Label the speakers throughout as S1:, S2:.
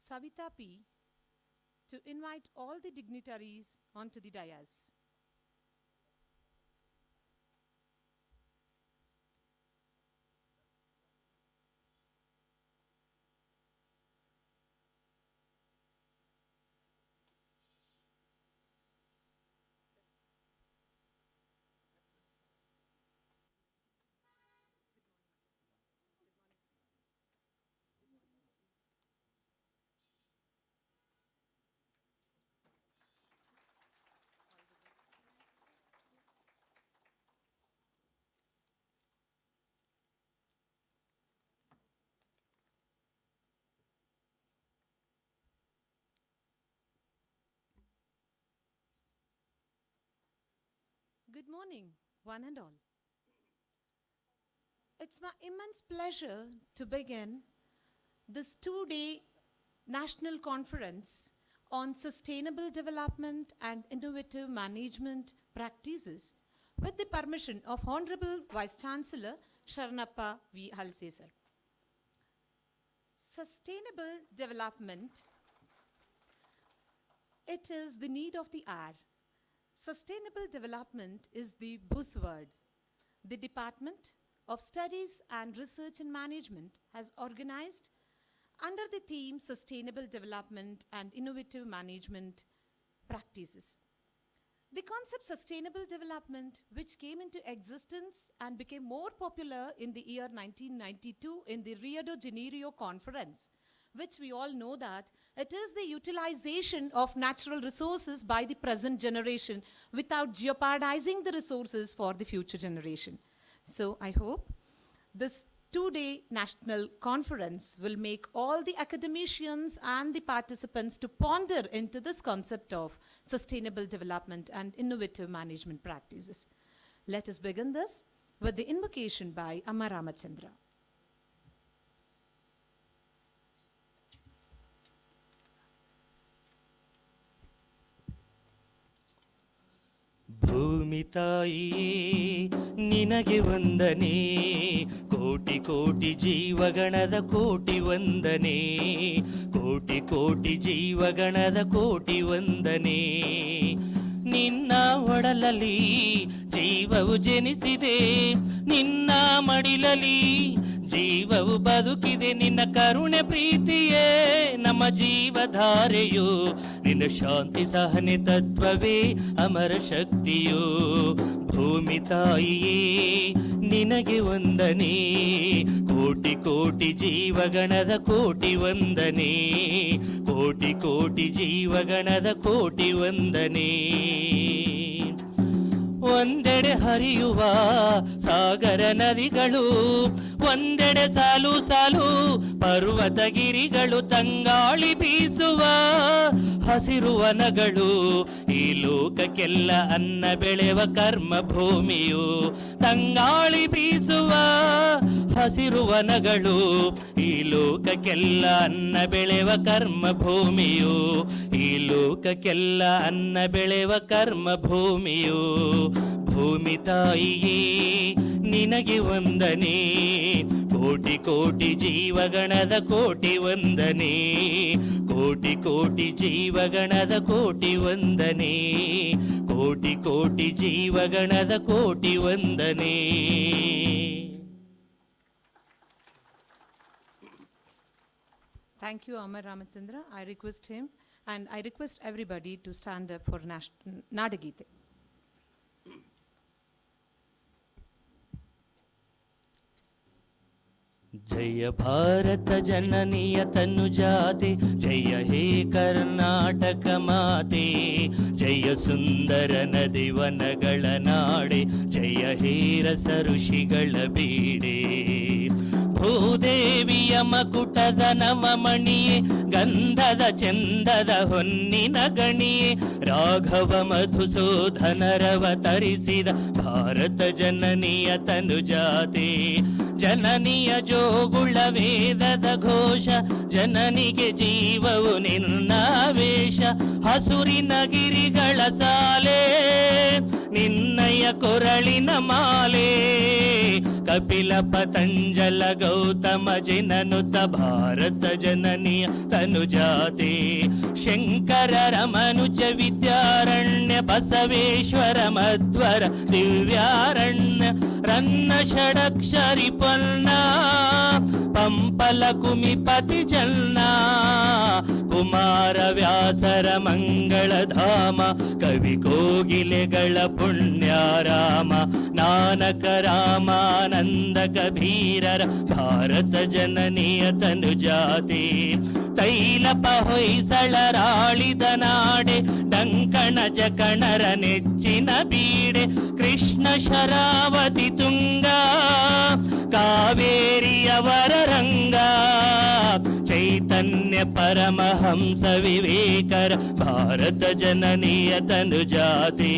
S1: Savita P. to invite all the dignitaries onto the dais. Good morning, one and all. It's my immense pleasure to begin this two-day national conference on sustainable development and innovative management practices with the permission of Honorable Vice Chancellor Rapa V. Halse sir. Sustainable development, it is the need of the hour. Sustainable development is the buzzword. The Department of Studies and Research in Management has organized under the theme Sustainable Development and Innovative Management Practices. The concept sustainable development, which came into existence and became more popular in the year 1992 in the Rio de Janeiro conference, which we all know that it is the utilization of natural resources by the present generation without jeopardizing the resources for the future generation. So I hope this two-day national conference will make all the academicians and the participants to ponder into this concept of sustainable development and innovative management practices. Let us begin this with the invocation by Amma Ramachandra.
S2: ಭೂಮಿ ತಾಯಿಯೇ ನಿನಗೆ ವಂದನೆ, ಕೋಟಿ ಕೋಟಿ ಜೀವಗಣದ ಕೋಟಿ ವಂದನೆ, ಕೋಟಿ ಕೋಟಿ ಜೀವಗಣದ ಕೋಟಿ ವಂದನೆ. ನಿನ್ನ ಒಡಲಲ್ಲಿ ಜೀವವು ಜನಿಸಿದೆ, ನಿನ್ನ ಮಡಿಲಲ್ಲಿ ಜೀವವು ಬದುಕಿದೆ. ನಿನ್ನ ಕರುಣೆ ಪ್ರೀತಿಯೇ ನಮ್ಮ ಜೀವಧಾರೆಯೋ, ನಿನ್ನ ಶಾಂತಿ ಸಹನೆ ತತ್ವವೇ ಅಮರ ಶಕ್ತಿಯೋ. ಭೂಮಿ ತಾಯಿಯೇ ನಿನಗೆ ವಂದನೆ, ಕೋಟಿ ಕೋಟಿ ಜೀವಗಣದ ಕೋಟಿ ವಂದನೆ, ಕೋಟಿ ಕೋಟಿ ಜೀವಗಣದ ಕೋಟಿ ವಂದನೆ. ಒಂದೆಡೆ ಹರಿಯುವ ಸಾಗರ ನದಿಗಳು, ಒಂದೆಡೆ ಸಾಲು ಸಾಲು ಪರ್ವತಗಿರಿಗಳು, ತಂಗಾಳಿ ಬೀಸುವ ಹಸಿರು ವನಗಳು, ಈ ಲೋಕಕ್ಕೆಲ್ಲ ಅನ್ನ ಬೆಳೆವ ಕರ್ಮ ಭೂಮಿಯು. ತಂಗಾಳಿ ಬೀಸುವ ಹಸಿರು ವನಗಳು, ಈ ಲೋಕಕ್ಕೆಲ್ಲ ಅನ್ನ ಬೆಳೆವ ಕರ್ಮ ಭೂಮಿಯು, ಈ ಲೋಕಕ್ಕೆಲ್ಲ ಅನ್ನ ಬೆಳೆವ ಕರ್ಮ ಭೂಮಿಯು. ಭೂಮಿ ತಾಯಿಯೇ ನಿನಗೆ ವಂದನೆ, ಕೋಟಿ ಕೋಟಿ ಜೀವಗಣದ ಕೋಟಿ ವಂದನೆ, ಕೋಟಿ ಕೋಟಿ ಜೀವಗಣದ ಕೋಟಿ ವಂದನೆ, ಕೋಟಿ ಕೋಟಿ ಜೀವಗಣದ ಕೋಟಿ ವಂದನೆ.
S1: Thank you, Amar Ramachandra. I request him and I request everybody to stand up for Nadagite.
S2: ಜಯ ಭಾರತ ಜನನಿಯ ತನುಜಾತೆ, ಜಯ ಹೇ ಕರ್ನಾಟಕ ಮಾತೆ, ಜಯ ಸುಂದರ ನದಿ ವನಗಳ ನಾಡೆ, ಜಯ ಹೇ ರಸ ಋಷಿಗಳ ಬೀಡೆ. ಭೂದೇವಿಯ ಮಕುಟದ ನವಮಣಿಯೇ, ಗಂಧದ ಚಂದದ ಹೊನ್ನಿನ ಗಣಿಯೇ, ರಾಘವ ಮಧುಸೂದನರವತರಿಸಿದ ಭಾರತ ಜನನಿಯ ತನುಜಾತೆ. ಜನನಿಯ ಜೋಗುಳ ವೇದದ ಘೋಷ, ಜನನಿಗೆ ಜೀವವು ನಿನ್ನಾವೇಶ. ಹಸುರಿನ ಗಿರಿಗಳ ಸಾಲೆ, ನಿನ್ನಯ ಕೊರಳಿನ ಮಾಲೆ, ಕಪಿಲ ಪತಂಜಲ ಗೌತಮ जिननुत भारत जननीय तनुजाते शंकर रमनुज विद्यारण्य बसवेश्वर मध्वर दिव्यारण्य रन्न षडक्षरि पन्ना पंपल कुमिपति जन्ना कुमार व्यासर मंगल धाम कवि कोगिलेಗಳ पुण्याराम नानक रामानंद कबीरर भारत जननीय तनुजाते तैलप ಹೊಯ್ಸಳರಾಳಿದ ನಾಡೆ ಡಂಕಣ ಜಕಣರ ನೆಚ್ಚಿನ ಬೀಡೆ ಕೃಷ್ಣ ಶರಾವತಿ ತುಂಗ ಕಾವೇರಿಯವರ ರಂಗ ಚೈತನ್ಯ ಪರಮಹಂಸ ವಿವೇಕರ ಭಾರತ ಜನನೀಯ ತನುಜಾತೆ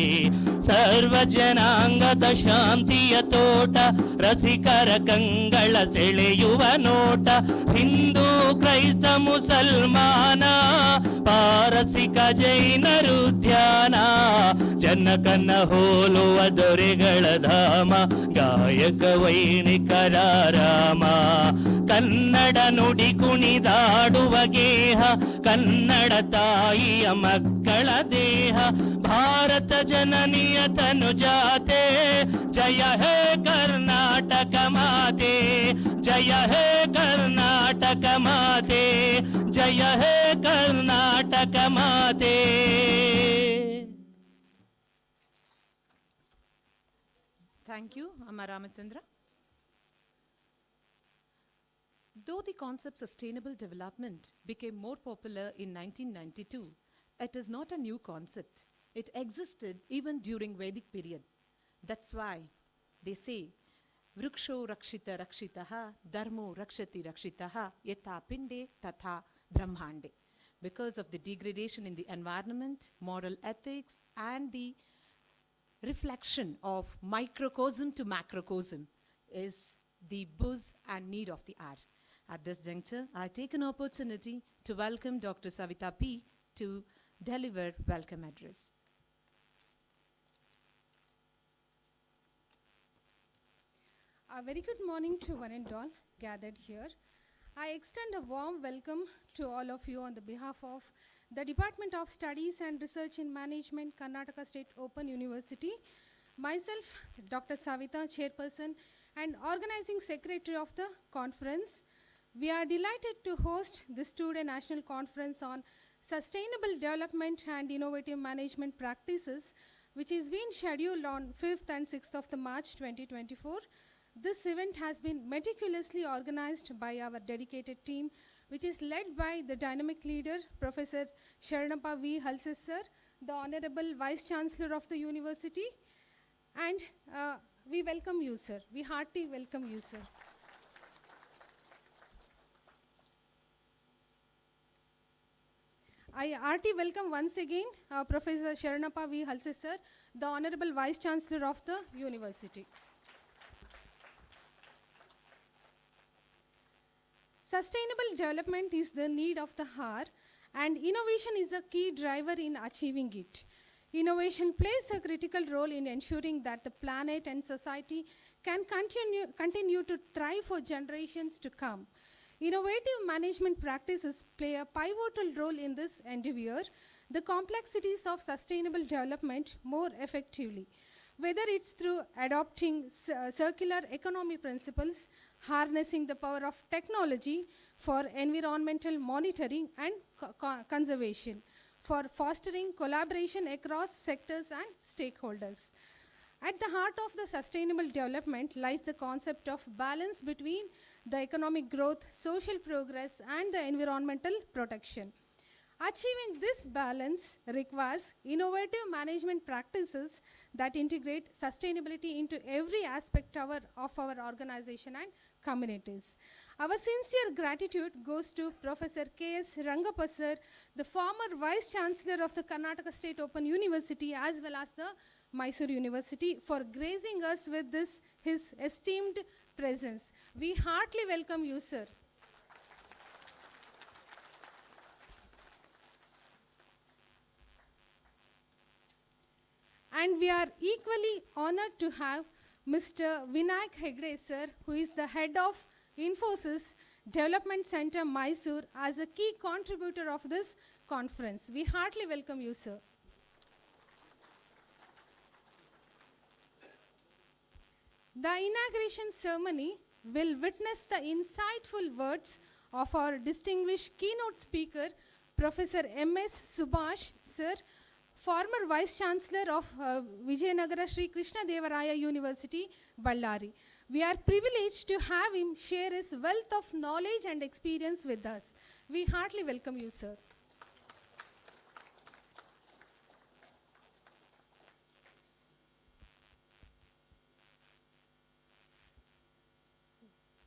S2: ಸರ್ವ ಜನಾಂಗದ ಶಾಂತಿಯ ತೋಟ ರಸಿಕರ ಕಂಗಳ ಸೆಳೆಯುವ ನೋಟ ಹಿಂದೂ ಕ್ರೈಸ್ತ ಮುಸಲ್ಮಾನ ಪಾರಸಿಕ ಜೈನರು ಧ್ಯಾನ ಜನಕನ ಹೋಲುವ ದೊರೆಗಳ ಧಾಮ ಗಾಯಕ ವೈಣಿಕರ ರಾಮ ಕನ್ನಡ ನುಡಿ ಕುಣಿದಾಡುವ ಗೇಹ ಕನ್ನಡ ತಾಯಿಯ ಮಕ್ಕಳ ದೇಹ ಭಾರತ ಜನನಿಯ ತನುಜಾತೆ ಜಯ ಹೇ ಕರ್ನಾಟಕ ಮಾತೆ ಜಯ ಹೇ ಕರ್ನಾಟಕ ಮಾತೆ ಜಯ ಹೇ ಕರ್ನಾಟಕ ಮಾತೆ.
S1: Thank you, Amma Ramachandra. Though the concept sustainable development became more popular in 1992, it is not a new concept. It existed even during Vedic period. That's why they say, Vriksho rakshita rakshitaha, dharmo rakshati rakshitaha, yatha pinde tatha brahmande. Because of the degradation in the environment, moral ethics, and the reflection of microcosm to macrocosm is the buzz and need of the hour. At this juncture, I take an opportunity to welcome Dr. Savita P. to deliver welcome address.
S3: A very good morning to one and all gathered here. I extend a warm welcome to all of you on the behalf of the Department of Studies and Research in Management, Karnataka State Open University, myself, Dr. Savita, Chairperson and Organizing Secretary of the conference. We are delighted to host the Student National Conference on Sustainable Development and Innovative Management Practices, which is being scheduled on 5th and 6th of the March 2024. This event has been meticulously organized by our dedicated team, which is led by the dynamic leader, Professor Sharanappa V. Halses sir, the Honorable Vice Chancellor of the University, and we welcome you, sir. We heartily welcome you, sir. I heartily welcome once again Professor Sharanappa V. Halses sir, the Honorable Vice Chancellor of the University. Sustainable development is the need of the hour, and innovation is a key driver in achieving it. Innovation plays a critical role in ensuring that the planet and society can continue to thrive for generations to come. Innovative management practices play a pivotal role in this endeavor, the complexities of sustainable development more effectively. Whether it's through adopting circular economy principles, harnessing the power of technology for environmental monitoring and conservation, for fostering collaboration across sectors and stakeholders. At the heart of the sustainable development lies the concept of balance between the economic growth, social progress, and the environmental protection. Achieving this balance requires innovative management practices that integrate sustainability into every aspect of our organization and communities. Our sincere gratitude goes to Professor K.S. Rangappa sir, the former Vice Chancellor of the Karnataka State Open University as well as the Mysore University, for gracing us with his esteemed presence. We heartily welcome you, sir. And we are equally honored to have Mr. Vinayak Hegde sir, who is the head of Infosys, Development Center, Mysore, as a key contributor of this conference. We heartily welcome you, sir. The inauguration ceremony will witness the insightful words of our distinguished keynote speaker, Professor M.S. Subhash, sir, former Vice Chancellor of Vijayanagara Sri Krishna Devaraya University, Ballari. We are privileged to have him share his wealth of knowledge and experience with us. We heartily welcome you, sir.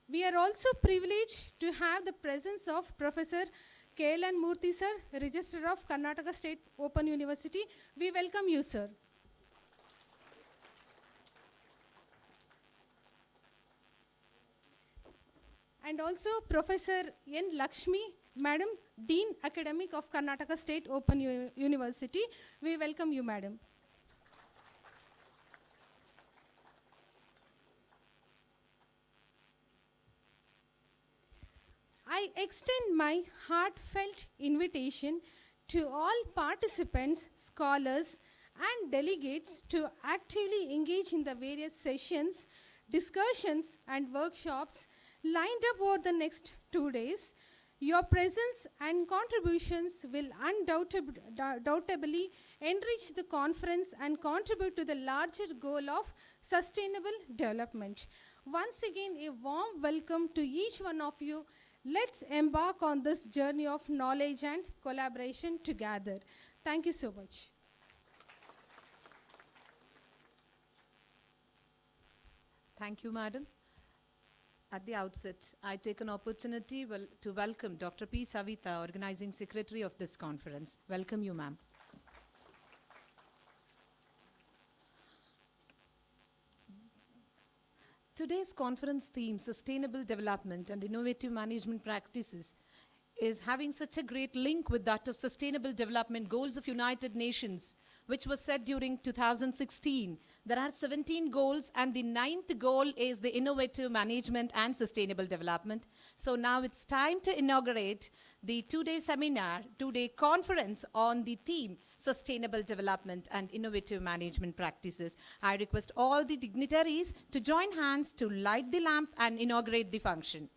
S3: We are also privileged to have the presence of Professor K.L.N. Murthy, sir, Registrar of Karnataka State Open University. We welcome you, sir. And also Professor N. Lakshmi, Madam, Dean Academic of Karnataka State Open University. We welcome you, Madam. I extend my heartfelt invitation to all participants, scholars, and delegates to actively engage in the various sessions, discussions, and workshops lined up over the next 2 days. Your presence and contributions will undoubtedly enrich the conference and contribute to the larger goal of sustainable development. Once again, a warm welcome to each one of you. Let's embark on this journey of knowledge and collaboration together. Thank you so much.
S1: Thank you, Madam. At the outset, I take an opportunity to welcome Dr. P. Savita, Organizing Secretary of this conference. Welcome you, ma'am. Today's conference theme, Sustainable Development and Innovative Management Practices, is having such a great link with that of Sustainable Development Goals of United Nations, which was set during 2016. There are 17 goals, and the 9th goal is the innovative management and sustainable development. So now it's time to inaugurate the 2-day seminar, 2-day conference on the theme, Sustainable Development and Innovative Management Practices. I request all the dignitaries to join hands to light the lamp and inaugurate the function.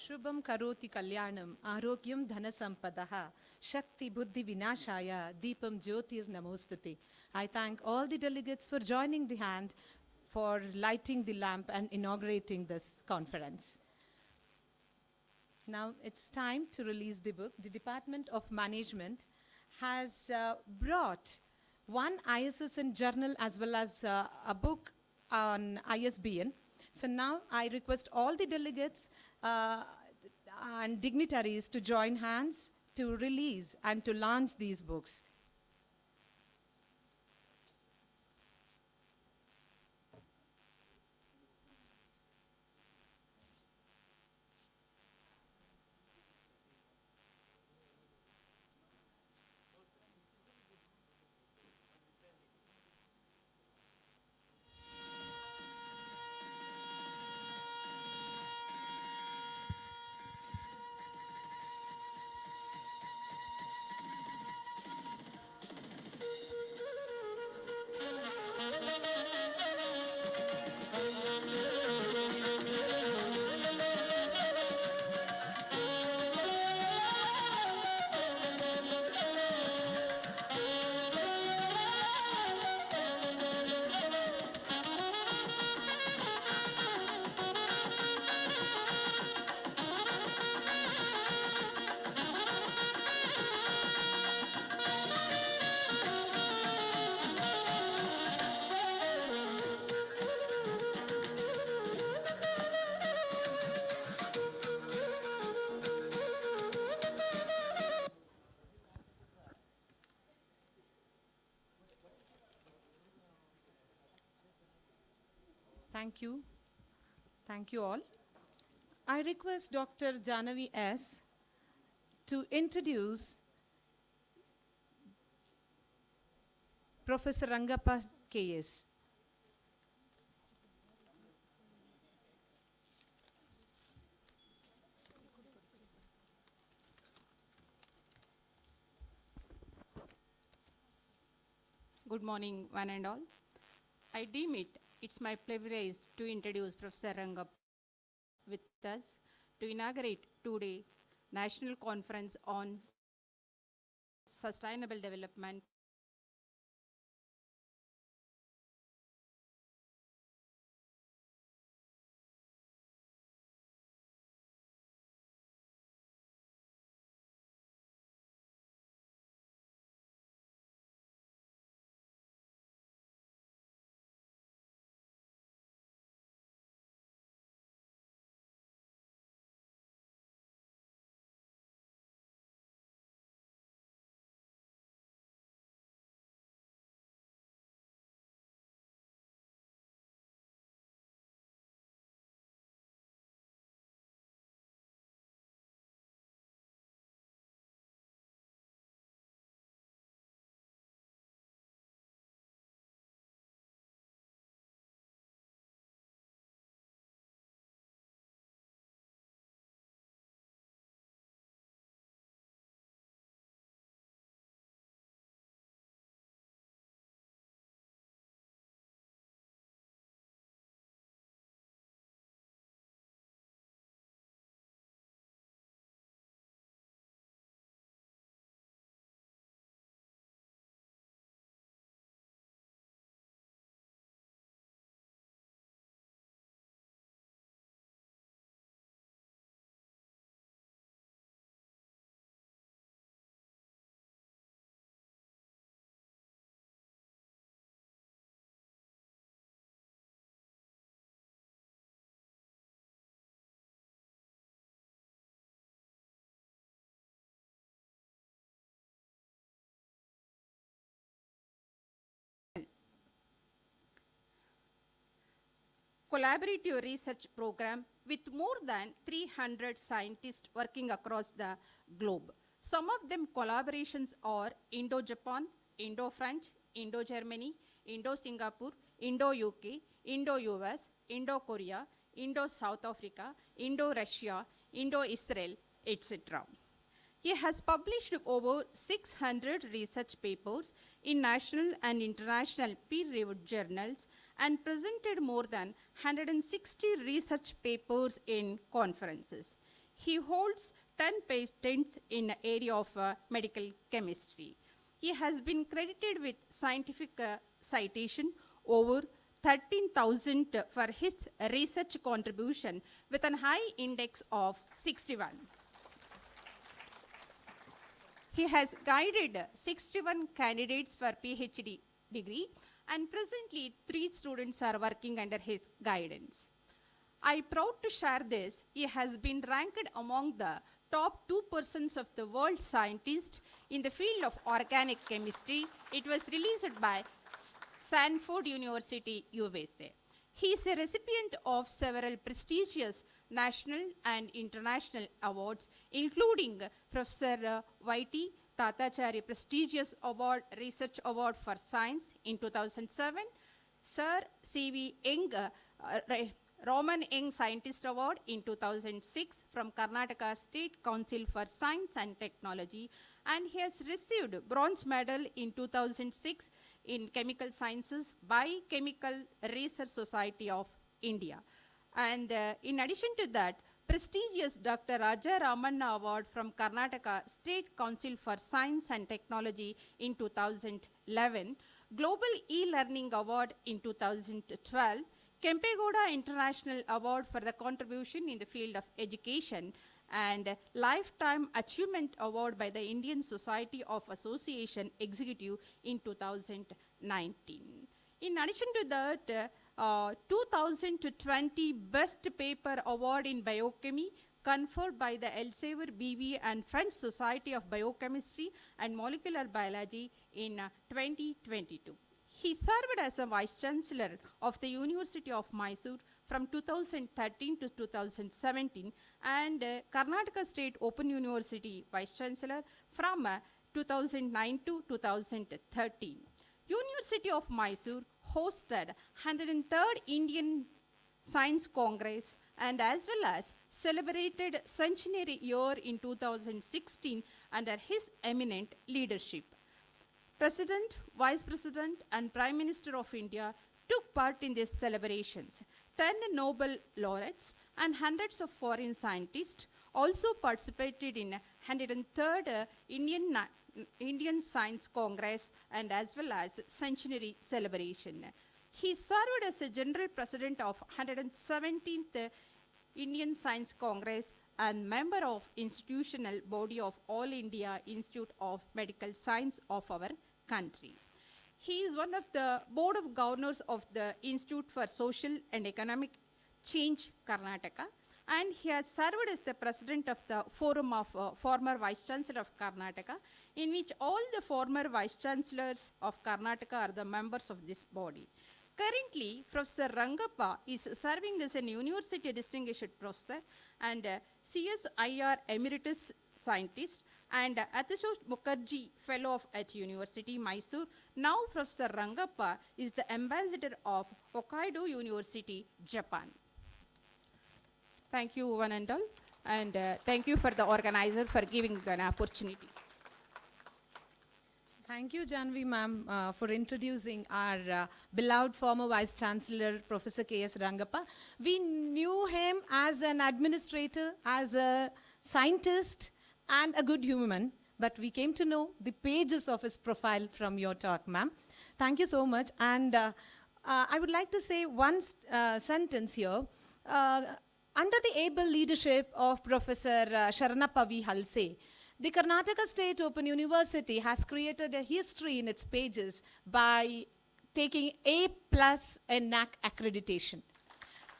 S1: Shubham karoti kalyanam, arogyam dhanasampadaha, shakti buddhi vinashaya, deepam jyotir namostate. I thank all the delegates for joining the hand for lighting the lamp and inaugurating this conference. Now it's time to release the book. The Department of Management has brought one ISSN journal as well as a book on ISBN. So now I request all the delegates and dignitaries to join hands to release and to launch these books. Thank you. Thank you all. I request Dr. Janavi S. to introduce Professor Rangappa K.S.
S4: Good morning, one and all. I deem it's my privilege to introduce Professor Rangappa with us to inaugurate today National Conference on Sustainable Development. Collaborative research program with more than 300 scientists working across the globe. Some of them collaborations are Indo-Japan, Indo-French, Indo-Germany, Indo-Singapore, Indo-UK, Indo-US, Indo-Korea, Indo-South Africa, Indo-Russia, Indo-Israel, etc. He has published over 600 research papers in national and international peer-reviewed journals and presented more than 160 research papers in conferences. He holds 10 patents in the area of medical chemistry. He has been credited with scientific citation over 13,000 for his research contribution with a high index of 61. He has guided 61 candidates for PhD degree, and presently 3 students are working under his guidance. I am proud to share this. He has been ranked among the top 2% of the world scientists in the field of organic chemistry. It was released by Stanford University, USA. He is a recipient of several prestigious national and international awards, including Professor Y.T. Tatachari Prestigious Award, Research Award for Science in 2007, Sir C.V. Young, Roman Young Scientist Award in 2006 from Karnataka State Council for Science and Technology, and he has received Bronze Medal in 2006 in Chemical Sciences by Chemical Research Society of India. And in addition to that, prestigious Dr. Raja Ramanna Award from Karnataka State Council for Science and Technology in 2011, Global E-Learning Award in 2012, Kempegowda International Award for the contribution in the field of education, and Lifetime Achievement Award by the Indian Society of Association Executive in 2019. In addition to that, 2020 Best Paper Award in Biochemy conferred by the Elsevier BV and French Society of Biochemistry and Molecular Biology in 2022. He served as a Vice Chancellor of the University of Mysore from 2013 to 2017 and Karnataka State Open University Vice Chancellor from 2009 to 2013. University of Mysore hosted 103rd Indian Science Congress and as well as celebrated centenary year in 2016 under his eminent leadership. President, Vice President and Prime Minister of India took part in these celebrations. 10 Nobel laureates and hundreds of foreign scientists also participated in 103rd Indian Science Congress and as well as centenary celebration. He served as a General President of 117th Indian Science Congress and member of institutional body of All India Institute of Medical Science of our country. He is one of the board of governors of the Institute for Social and Economic Change, Karnataka, and he has served as the president of the Forum of former Vice Chancellor of Karnataka, in which all the former Vice Chancellors of Karnataka are the members of this body. Currently, Professor Rangappa is serving as an university distinguished professor and CSIR emeritus scientist and Atishot Mukherjee Fellow at University Mysore. Now Professor Rangappa is the ambassador of Hokkaido University, Japan. Thank you, one and all, and thank you for the organizer for giving an opportunity.
S1: Thank you, Janvi ma'am, for introducing our beloved former Vice Chancellor, Professor K.S. Rangappa. We knew him as an administrator, as a scientist, and a good human, but we came to know the pages of his profile from your talk, ma'am. Thank you so much. And I would like to say one sentence here. Under the able leadership of Professor Sharanappa V. Halse, the Karnataka State Open University has created a history in its pages by taking A+ in NAC accreditation.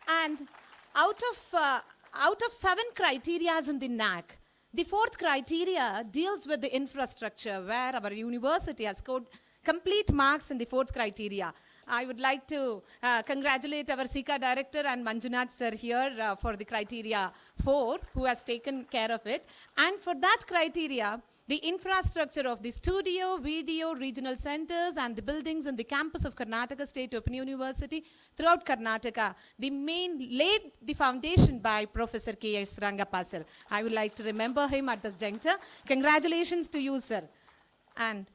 S1: And out of 7 criteria in the NAC, the 4th criteria deals with the infrastructure, where our university has scored complete marks in the 4th criteria. I would like to congratulate our SICA director and Manjunath sir here for the criteria 4, who has taken care of it. And for that criteria, the infrastructure of the studio, video, regional centers, and the buildings in the campus of Karnataka State Open University throughout Karnataka, laid the foundation by Professor K.S. Rangappa sir. I would like to remember him at this juncture. Congratulations to you, sir. And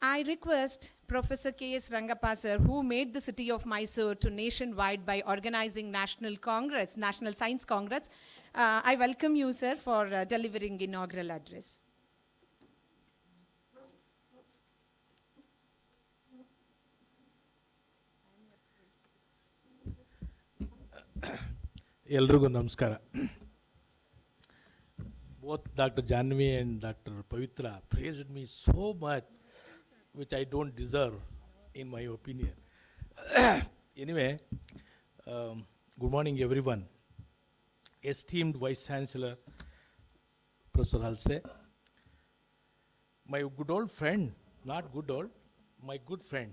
S1: I request Professor K.S. Rangappa sir, who made the city of Mysore to nationwide by organizing National Science Congress. I welcome you, sir, for delivering inaugural address.
S5: ಎಲ್ರಿಗೂ ನಮಸ್ಕಾರ. Both Dr. Janvi and Dr. Pavitra praised me so much, which I don't deserve, in my opinion. Anyway, good morning, everyone. Esteemed Vice Chancellor, Professor Halse, my good old friend, not good old, my good friend,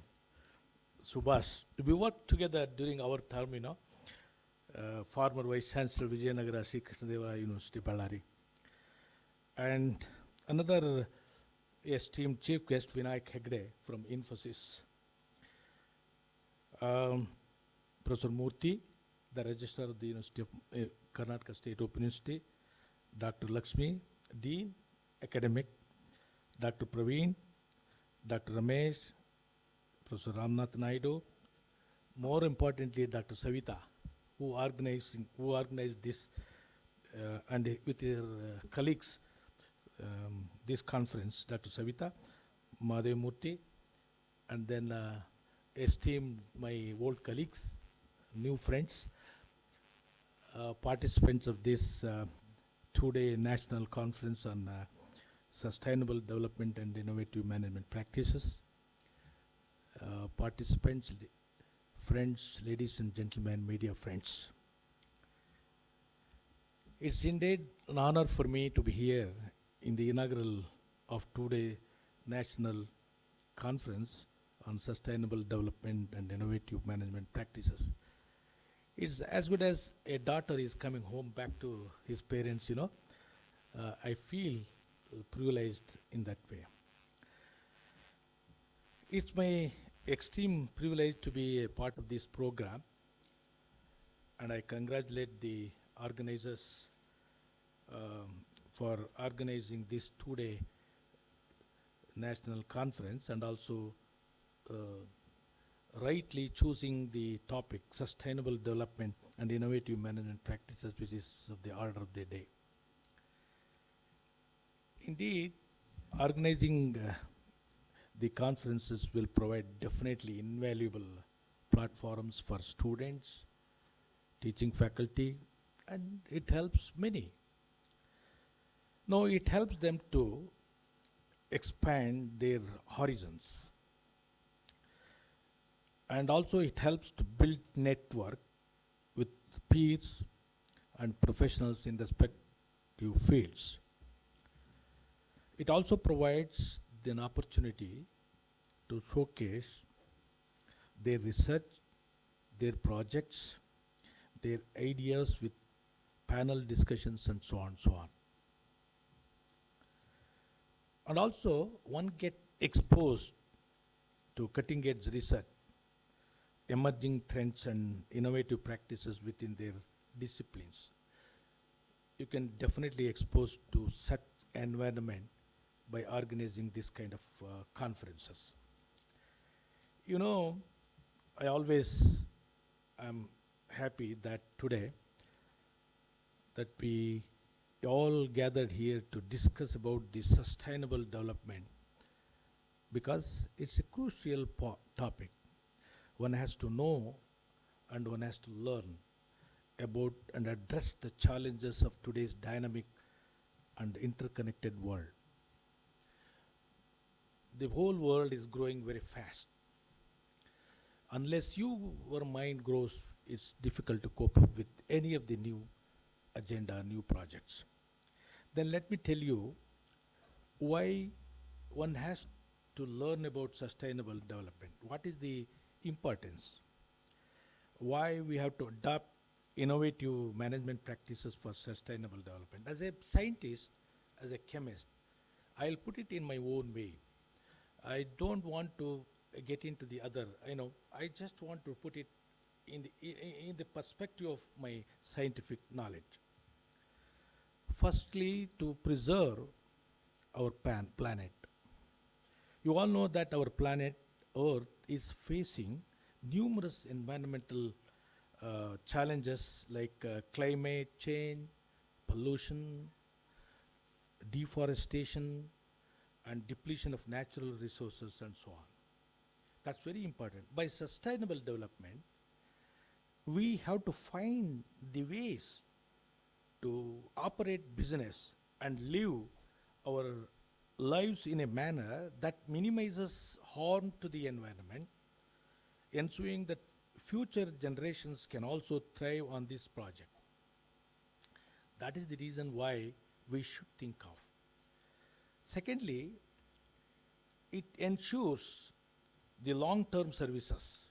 S5: Subhash. We worked together during our term, former Vice Chancellor Vijayanagara Sri Krishnadevara University, Ballari. And another esteemed chief guest, Vinayak Hegde from Infosys. Professor Murthy, the Registrar of the University of Karnataka State Open University, Dr. Lakshmi, Dean, Academic, Dr. Praveen, Dr. Ramesh, Professor Ramnath Naidu, more importantly, Dr. Savita, who organized this and with her colleagues, this conference, Dr. Savita, Madhav Murthy, and then esteemed my old colleagues, new friends, participants of this 2-day national conference on sustainable development and innovative management practices. Participants, friends, ladies and gentlemen, media friends. It's indeed an honor for me to be here in the inaugural of 2-day national conference on sustainable development and innovative management practices. It's as good as a daughter is coming home back to his parents, you know. I feel privileged in that way. It's my extreme privilege to be a part of this program, and I congratulate the organizers for organizing this two-day national conference, and also rightly choosing the topic sustainable development and innovative management practices, which is of the order of the day. Indeed, organizing the conferences will provide definitely invaluable platforms for students, teaching faculty, and it helps many. Now it helps them to expand their horizons, and also it helps to build network with peers and professionals in respective fields. It also provides an opportunity to showcase their research, their projects, their ideas with panel discussions and so on and so on. And also one get exposed to cutting edge research, emerging trends and innovative practices within their disciplines. You can definitely expose to such environment by organizing this kind of conferences. You know, I always am happy that today that we all gathered here to discuss about the sustainable development, because it's a crucial topic. One has to know and one has to learn about and address the challenges of today's dynamic and interconnected world. The whole world is growing very fast. Unless your mind grows, it's difficult to cope up with any of the new agenda, new projects. Then let me tell you why one has to learn about sustainable development. What is the importance? Why we have to adopt innovative management practices for sustainable development? As a scientist, as a chemist, I'll put it in my own way. I don't want to get into the other, I just want to put it in the perspective of my scientific knowledge. Firstly, to preserve our planet. You all know that our planet Earth is facing numerous environmental challenges like climate change, pollution, deforestation, and depletion of natural resources and so on. That's very important. By sustainable development, we have to find the ways to operate business and live our lives in a manner that minimizes harm to the environment, ensuring that future generations can also thrive on this project. That is the reason why we should think of. Secondly, it ensures the long-term services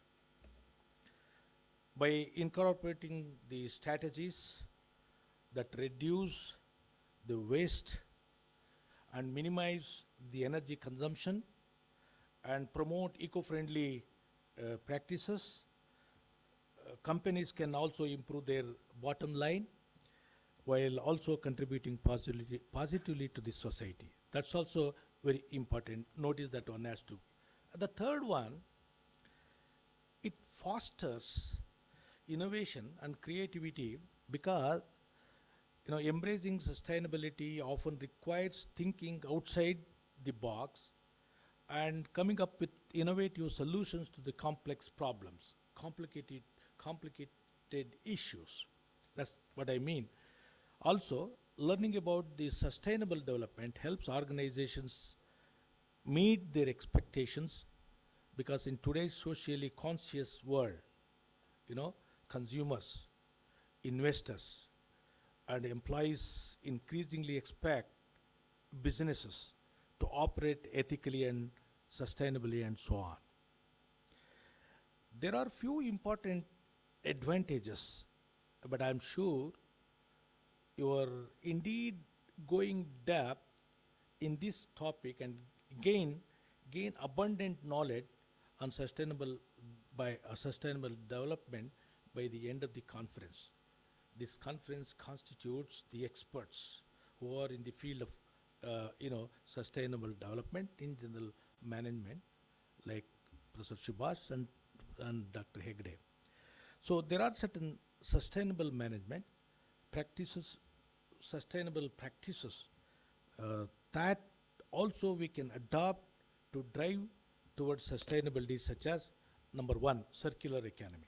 S5: by incorporating the strategies that reduce the waste and minimize the energy consumption and promote eco-friendly practices. Companies can also improve their bottom line while also contributing positively to the society. That's also very important. Notice that one has to. The third one, it fosters innovation and creativity because embracing sustainability often requires thinking outside the box and coming up with innovative solutions to the complex problems, complicated issues. That's what I mean. Also, learning about the sustainable development helps organizations meet their expectations, because in today's socially conscious world, consumers, investors, and employees increasingly expect businesses to operate ethically and sustainably, and so on. There are few important advantages, but I'm sure you are indeed going depth in this topic and gain abundant knowledge on sustainable development by the end of the conference. This conference constitutes the experts who are in the field of sustainable development in general management, like Professor Subhash and Dr. Hegde. So there are certain sustainable management practices, sustainable practices that also we can adopt to drive towards sustainability, such as number one, circular economy.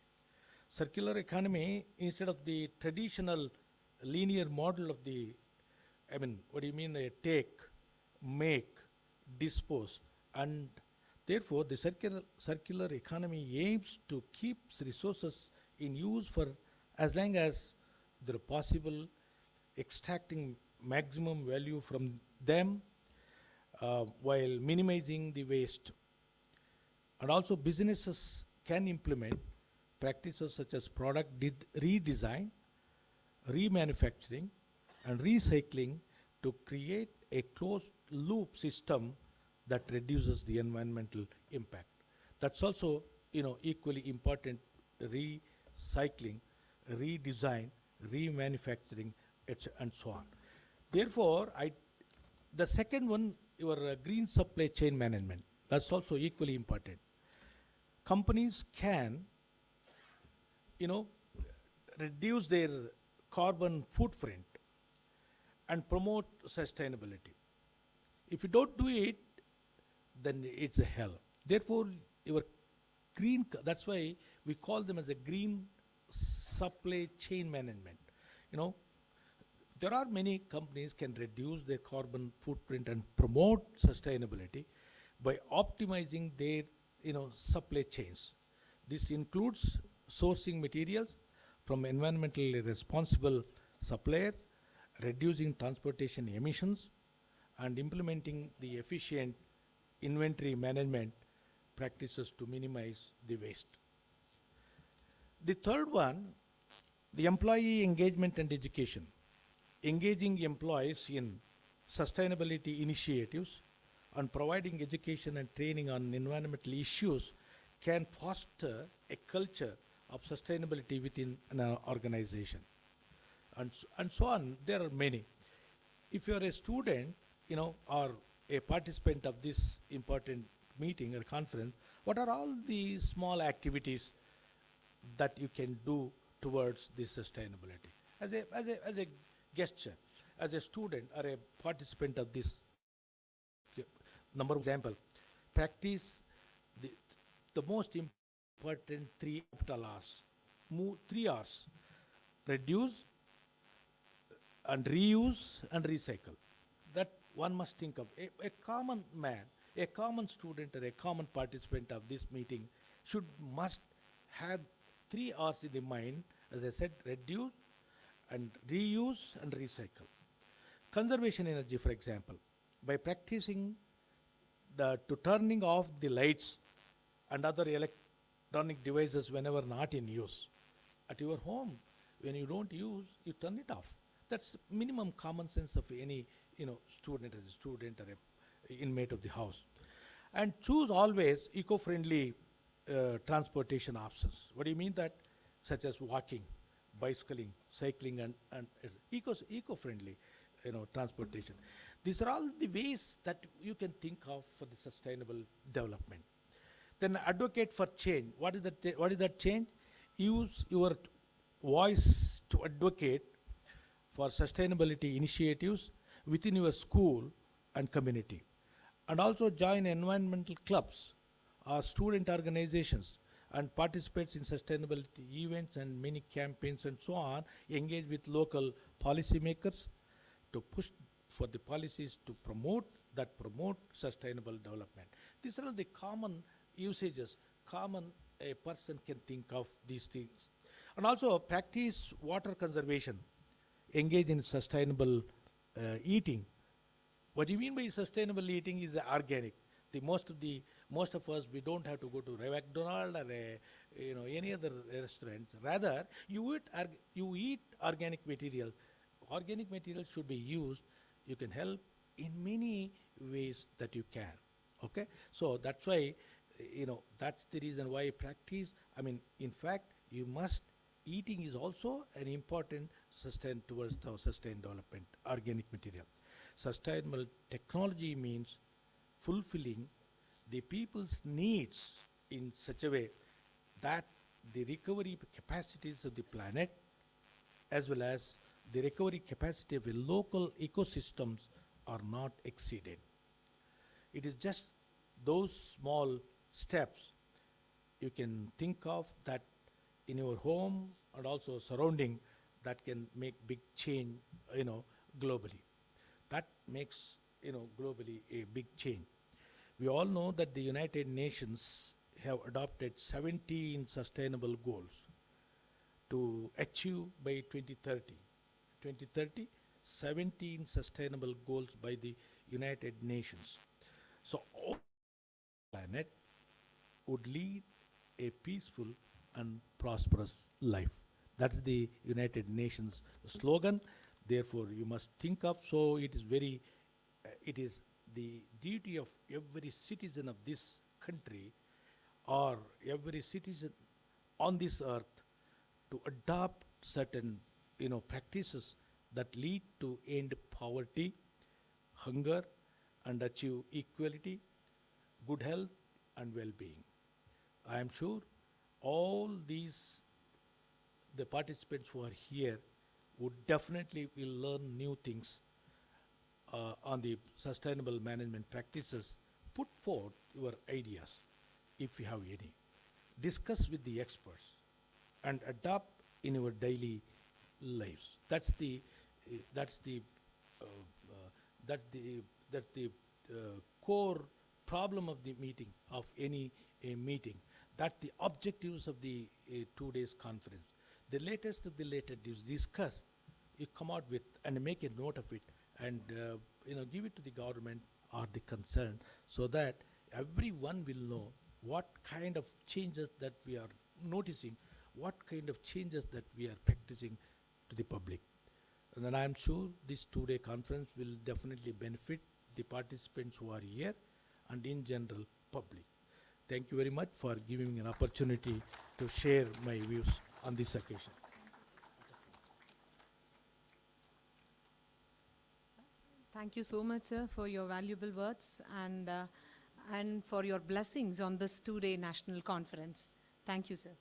S5: Circular economy, instead of the traditional linear model of what do you mean, take, make, dispose, and therefore the circular economy aims to keep resources in use for as long as they're possible, extracting maximum value from them while minimizing the waste. And also businesses can implement practices such as product redesign, remanufacturing, and recycling to create a closed loop system that reduces the environmental impact. That's also equally important: recycling, redesign, remanufacturing, and so on. Therefore, the second one, your green supply chain management, that's also equally important. Companies can reduce their carbon footprint and promote sustainability. If you don't do it, then it's a hell. Therefore, your that's why we call them as a green supply chain management. There are many companies can reduce their carbon footprint and promote sustainability by optimizing their supply chains. This includes sourcing materials from environmentally responsible suppliers, reducing transportation emissions, and implementing the efficient inventory management practices to minimize the waste. The third one, the employee engagement and education. Engaging employees in sustainability initiatives and providing education and training on environmental issues can foster a culture of sustainability within an organization. And so on. There are many. If you are a student, or a participant of this important meeting or conference, what are all the small activities that you can do towards this sustainability? As a gesture, as a student or a participant of this number example, practice the most important 3 capital R's. 3 R's: reduce and reuse and recycle. That one must think of. A common man, a common student, or a common participant of this meeting must have 3 R's in the mind. As I said, reduce and reuse and recycle. Conservation energy, for example, by practicing to turning off the lights and other electronic devices whenever not in use. At your home, when you don't use, you turn it off. That's minimum common sense of any student, as a student or a inmate of the house. And choose always eco-friendly transportation options. What do you mean that? Such as walking, bicycling, cycling, and eco-friendly transportation. These are all the ways that you can think of for the sustainable development. Then advocate for change. What is that change? Use your voice to advocate for sustainability initiatives within your school and community. And also join environmental clubs or student organizations and participates in sustainability events and many campaigns and so on. Engage with local policymakers to push for the policies to promote sustainable development. These are all the common usages, a person can think of these things. And also practice water conservation, engage in sustainable eating. What do you mean by sustainable eating is organic. Most of us, we don't have to go to McDonald's or any other restaurants. Rather, you eat organic material. Organic material should be used. You can help in many ways that you can. Okay, so that's why that's the reason why practice. I mean, in fact, you must. Eating is also an important sustain towards the sustained development. Organic material, sustainable technology means fulfilling the people's needs in such a way that the recovery capacities of the planet as well as the recovery capacity of the local ecosystems are not exceeded. It is just those small steps you can think of that in your home and also surrounding that can make big change, globally. That makes, globally a big change. We all know that the United Nations have adopted 17 sustainable goals to achieve by 2030. 2030, 17 sustainable goals by the United Nations. So all planet would lead a peaceful and prosperous life. That's the United Nations slogan. Therefore, you must think of, so it is the duty of every citizen of this country or every citizen on this earth to adopt certain, practices that lead to end poverty, hunger, and achieve equality, good health, and well-being. I am sure all these, the participants who are here would definitely will learn new things on the sustainable management practices. Put forth your ideas if you have any. Discuss with the experts and adopt in your daily lives. That's the core problem of the meeting, of any meeting. That's the objectives of the 2 days conference. The latest of the latest is discuss. You come out with and make a note of it and give it to the government or the concern so that everyone will know what kind of changes that we are noticing, what kind of changes that we are practicing to the public. And then I am sure this 2-day conference will definitely benefit the participants who are here and in general public. Thank you very much for giving me an opportunity to share my views on this occasion.
S1: Thank you so much, sir, for your valuable words and for your blessings on this 2-day national conference. Thank you, sir.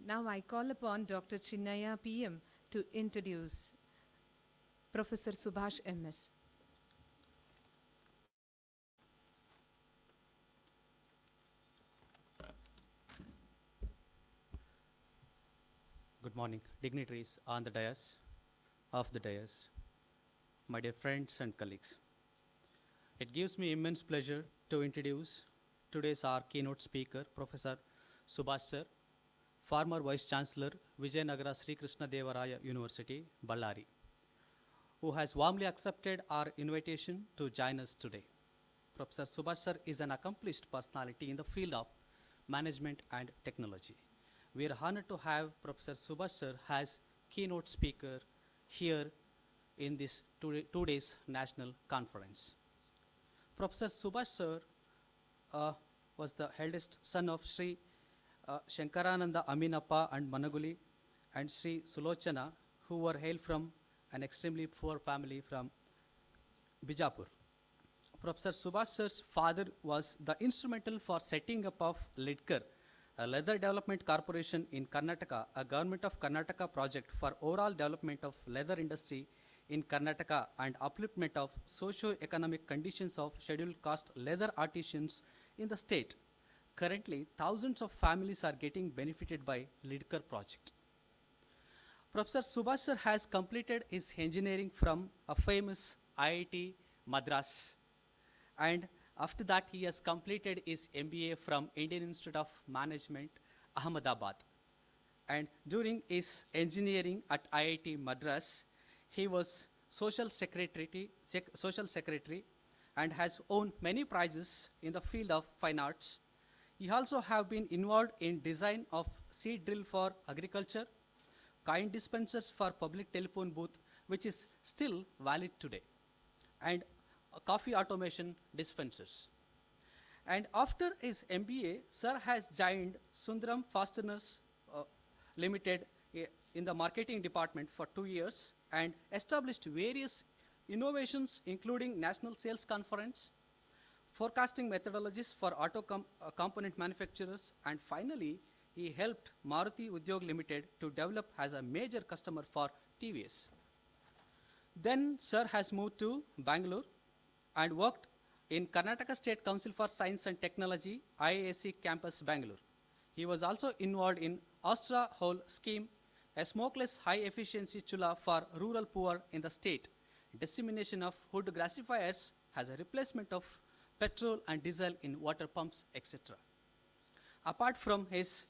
S1: Now I call upon Dr. Chinnaya PM to introduce Professor Subhash MS.
S6: Good morning, dignitaries on the dais, of the dais, my dear friends and colleagues. It gives me immense pleasure to introduce today's our keynote speaker, Professor Subhash Sir, former Vice Chancellor, Vijayanagara Sri Krishna Devaraya University, Ballari, who has warmly accepted our invitation to join us today. Professor Subhash Sir is an accomplished personality in the field of management and technology. We are honored to have Professor Subhash Sir as keynote speaker here in this 2 days national conference. Professor Subhash Sir was the eldest son of Sri Shankarananda Aminappa and Managuli and Sri Sulochana, who were hailed from an extremely poor family from Bijapur. Professor Subhash Sir's father was the instrumental for setting up of Lidkar, a leather development corporation in Karnataka, a government of Karnataka project for overall development of leather industry in Karnataka and upliftment of socio-economic conditions of scheduled caste leather artisans in the state. Currently, thousands of families are getting benefited by Lidkar project. Professor Subhash Sir has completed his engineering from a famous IIT Madras, and after that he has completed his MBA from Indian Institute of Management, Ahmedabad. And during his engineering at IIT Madras, he was social secretary and has won many prizes in the field of fine arts. He also have been involved in design of seed drill for agriculture, coin dispensers for public telephone booth, which is still valid today, and coffee automation dispensers. And after his MBA, Sir has joined Sundaram Fasteners Limited in the marketing department for 2 years and established various innovations including National Sales Conference, forecasting methodologies for auto component manufacturers, and finally, he helped Maruti Udyog Limited to develop as a major customer for TVS. Then Sir has moved to Bangalore and worked in Karnataka State Council for Science and Technology, IISc Campus, Bangalore. He was also involved in Astra Hole scheme, a smokeless high-efficiency chula for rural poor in the state, dissemination of wood gasifiers as a replacement of petrol and diesel in water pumps, etc. Apart from his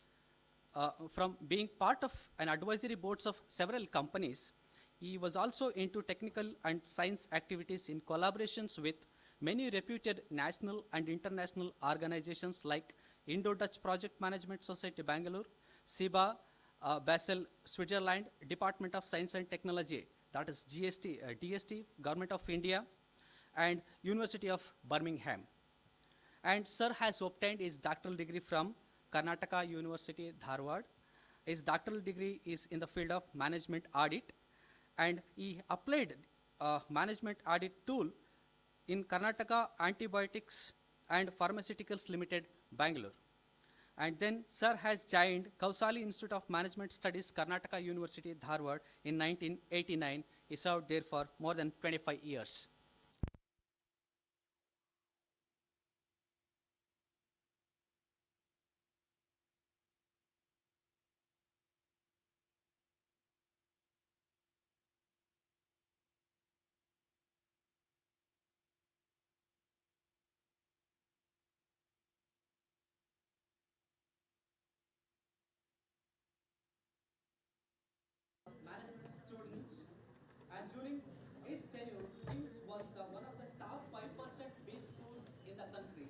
S6: from being part of an advisory boards of several companies, he was also into technical and science activities in collaborations with many reputed national and international organizations like Indo-Dutch Project Management Society, Bangalore, SIBA, Basel, Switzerland, Department of Science and Technology, that is DST, Government of India, and University of Birmingham. And Sir has obtained his doctoral degree from Karnataka University, Dharwad. His doctoral degree is in the field of management audit, and he applied management audit tool in Karnataka Antibiotics and Pharmaceuticals Limited, Bangalore. And then Sir has joined Kausali Institute of Management Studies, Karnataka University, Dharwad in 1989. He served there for more than 25 years. Management students, and during his tenure, KIMS was one of the top 5% B schools in the country,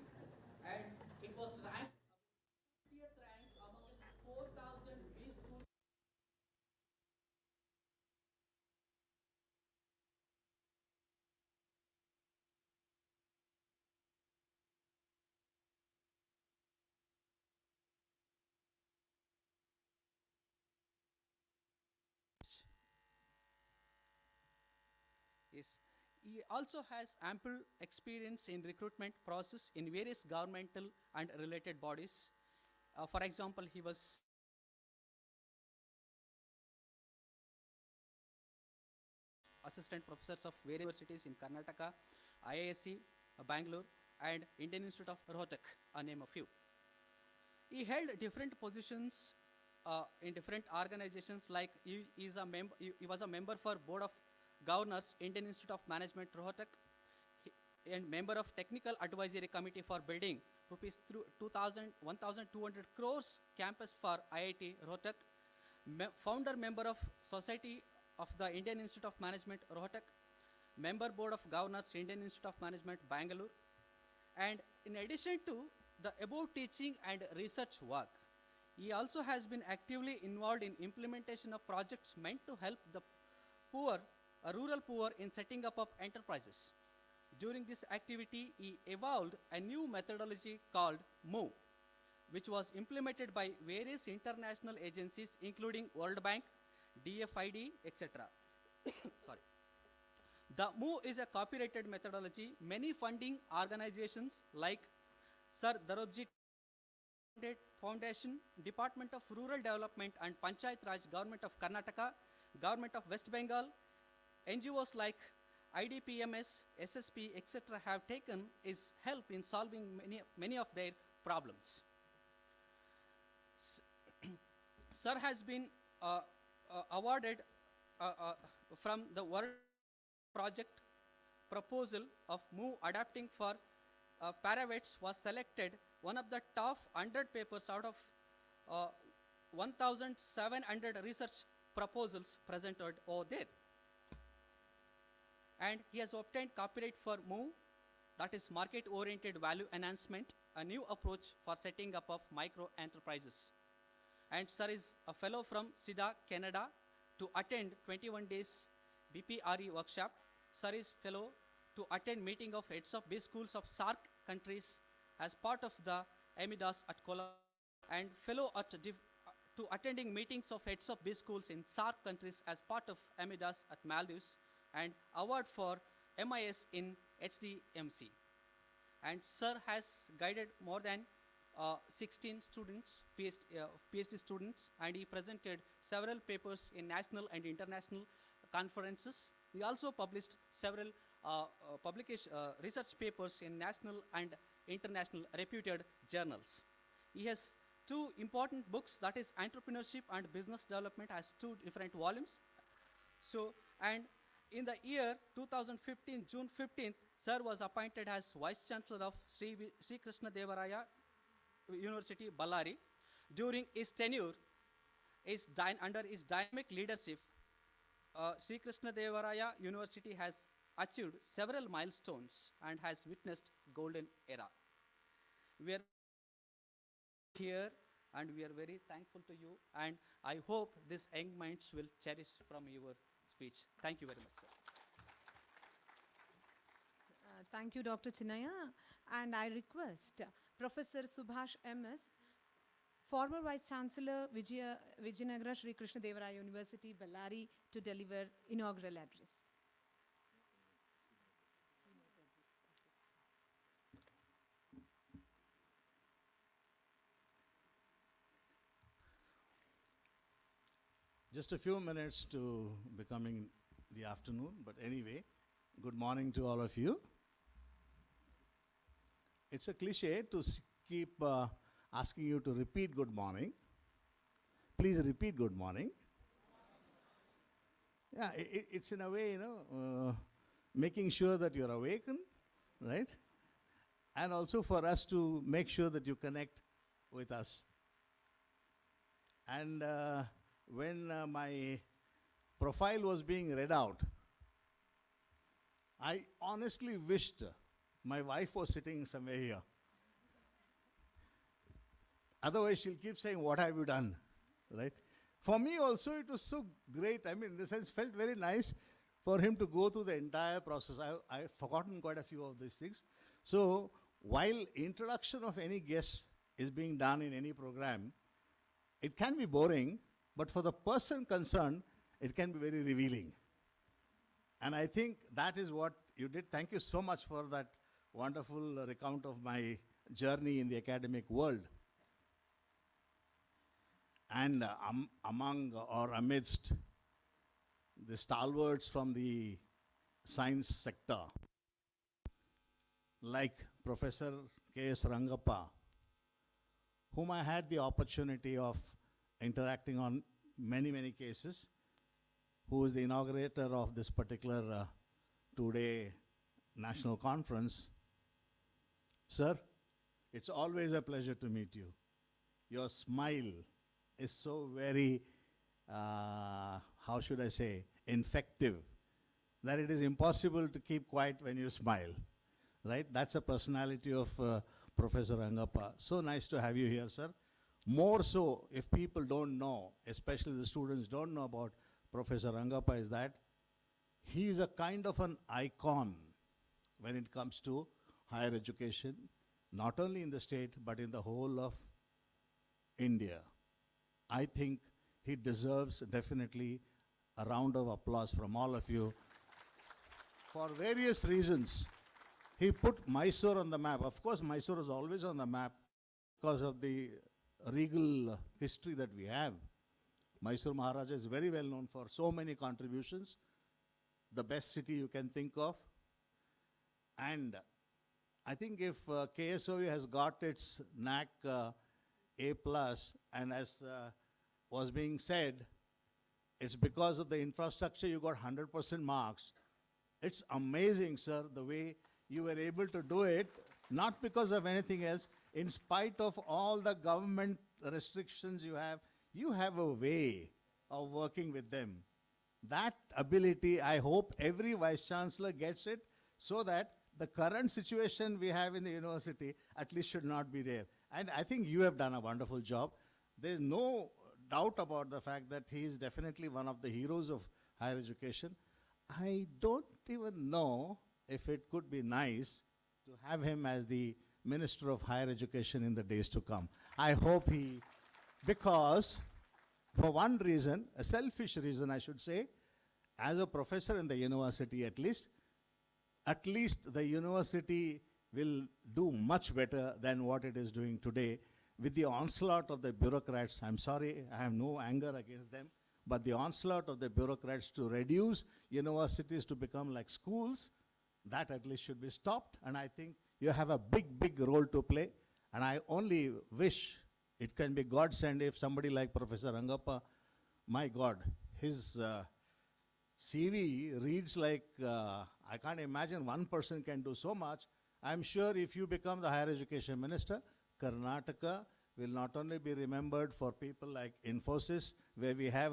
S6: and it was ranked 50th rank amongst 4,000 B schools. Is he also has ample experience in recruitment process in various governmental and related bodies. For example, he was assistant professors of various universities in Karnataka, IISc, Bangalore, and Indian Institute of Rohtak, a name a few. He held different positions in different organizations, like he was a member for Board of Governors, Indian Institute of Management, Rohtak, and member of Technical Advisory Committee for building rupees 1,200 crores campus for IIT Rohtak, founder member of Society of the Indian Institute of Management, Rohtak, member Board of Governors, Indian Institute of Management, Bangalore. And in addition to the above teaching and research work, he also has been actively involved in implementation of projects meant to help the poor, rural poor, in setting up of enterprises. During this activity, he evolved a new methodology called MOVE, which was implemented by various international agencies including World Bank, DFID, etc. Sorry. The MOVE is a copyrighted methodology. Many funding organizations like Sir Darobji Foundation, Department of Rural Development and Panchayat Raj, Government of Karnataka, Government of West Bengal, NGOs like IDPMS, SSP, etc. have taken his help in solving many of their problems. Sir has been awarded from the World Project proposal of MOVE adapting for paravets was selected one of the top 100 papers out of 1,700 research proposals presented over there. And he has obtained copyright for MOVE that is market-oriented value enhancement, a new approach for setting up of micro enterprises. And sir is a fellow from SIDA, Canada, to attend 21 days BPRE workshop. Sir is fellow to attend meeting of heads of base schools of SARC countries as part of the AMIDAS at Colombo, and fellow to attending meetings of heads of base schools in SARC countries as part of AMIDAS at Maldives, and award for MIS in HDMC. And sir has guided more than 16 students, PhD students, and he presented several papers in national and international conferences. He also published several research papers in national and international reputed journals. He has two important books, that is Entrepreneurship and Business Development, has 2 different volumes. So, and in the year 2015, June 15th, sir was appointed as Vice Chancellor of Sri Krishna Devaraya University, Ballari. During his tenure, under his dynamic leadership, Sri Krishna Devaraya University has achieved several milestones and has witnessed golden era. We are here and we are very thankful to you, and I hope these young minds will cherish from your speech. Thank you very much, sir.
S1: Thank you, Dr. Chinaya. And I request Professor Subhash M.S., former Vice Chancellor Vijayanagara Sri Krishna Devaraya University, Ballari, to deliver inaugural address.
S7: Just a few minutes to becoming the afternoon, but anyway, good morning to all of you. It's a cliche to keep asking you to repeat good morning. Please repeat good morning. Yeah, it's in a way, making sure that you're awakened, right? And also for us to make sure that you connect with us. And when my profile was being read out, I honestly wished my wife was sitting somewhere here. Otherwise, she'll keep saying, what have you done, right? For me also, it was so great. I mean, in the sense, felt very nice for him to go through the entire process. I've forgotten quite a few of these things. So, while introduction of any guest is being done in any program, it can be boring, but for the person concerned, it can be very revealing. And I think that is what you did. Thank you so much for that wonderful recount of my journey in the academic world. And among or amidst the stalwarts from the science sector, like Professor K.S. Rangappa, whom I had the opportunity of interacting on many, many cases, who is the inaugurator of this particular two-day national conference. Sir, it's always a pleasure to meet you. Your smile is so very, how should I say, infective, that it is impossible to keep quiet when you smile, right? That's a personality of Professor Rangappa. So nice to have you here, sir. More so, if people don't know, especially the students don't know about Professor Rangappa, is that he is a kind of an icon when it comes to higher education, not only in the state, but in the whole of India. I think he deserves definitely a round of applause from all of you. For various reasons, he put Mysore on the map. Of course, Mysore is always on the map because of the regal history that we have. Mysore Maharaja is very well known for so many contributions, the best city you can think of. And I think if KSOE has got its NAC A+, and as was being said, it's because of the infrastructure you got 100% marks. It's amazing, sir, the way you were able to do it, not because of anything else. In spite of all the government restrictions you have a way of working with them. That ability, I hope every Vice Chancellor gets it, so that the current situation we have in the university at least should not be there. And I think you have done a wonderful job. There's no doubt about the fact that he is definitely one of the heroes of higher education. I don't even know if it could be nice to have him as the Minister of Higher Education in the days to come. I hope he, because for one reason, a selfish reason I should say, as a professor in the university at least the university will do much better than what it is doing today. With the onslaught of the bureaucrats, I'm sorry, I have no anger against them, but the onslaught of the bureaucrats to reduce universities to become like schools, that at least should be stopped. And I think you have a big, big role to play. And I only wish it can be godsend if somebody like Professor Rangappa, my God, his CV reads like, I can't imagine one person can do so much. I'm sure if you become the higher education minister, Karnataka will not only be remembered for people like Infosys, where we have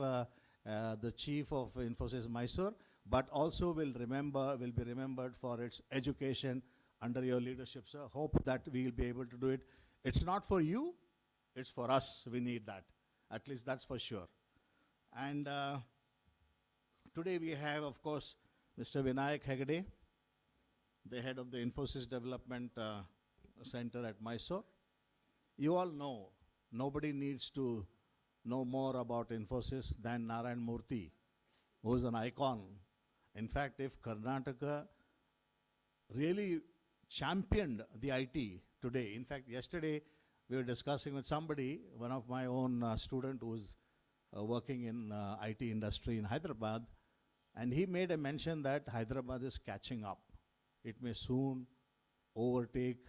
S7: the chief of Infosys Mysore, but also will be remembered for its education under your leadership, sir. Hope that we will be able to do it. It's not for you, it's for us. We need that. At least that's for sure. And today we have, of course, Mr. Vinayak Hegde, the head of the Infosys Development Center at Mysore. You all know, nobody needs to know more about Infosys than Narayan Murthy, who is an icon. In fact, if Karnataka really championed the IT today, in fact, yesterday we were discussing with somebody, one of my own student who is working in IT industry in Hyderabad, and he made a mention that Hyderabad is catching up. It may soon overtake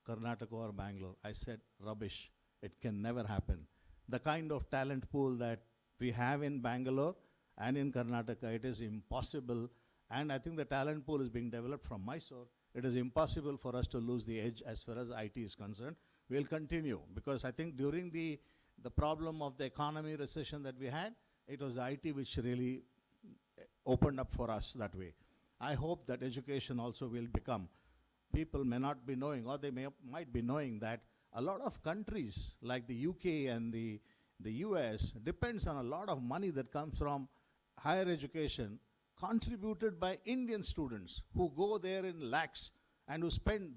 S7: Karnataka or Bangalore. I said, rubbish. It can never happen. The kind of talent pool that we have in Bangalore and in Karnataka, it is impossible. And I think the talent pool is being developed from Mysore. It is impossible for us to lose the edge as far as IT is concerned. We'll continue, because I think during the problem of the economy recession that we had, it was the IT which really opened up for us that way. I hope that education also will become, people may not be knowing, or they might be knowing that a lot of countries like the UK and the US depends on a lot of money that comes from higher education contributed by Indian students who go there in lakhs and who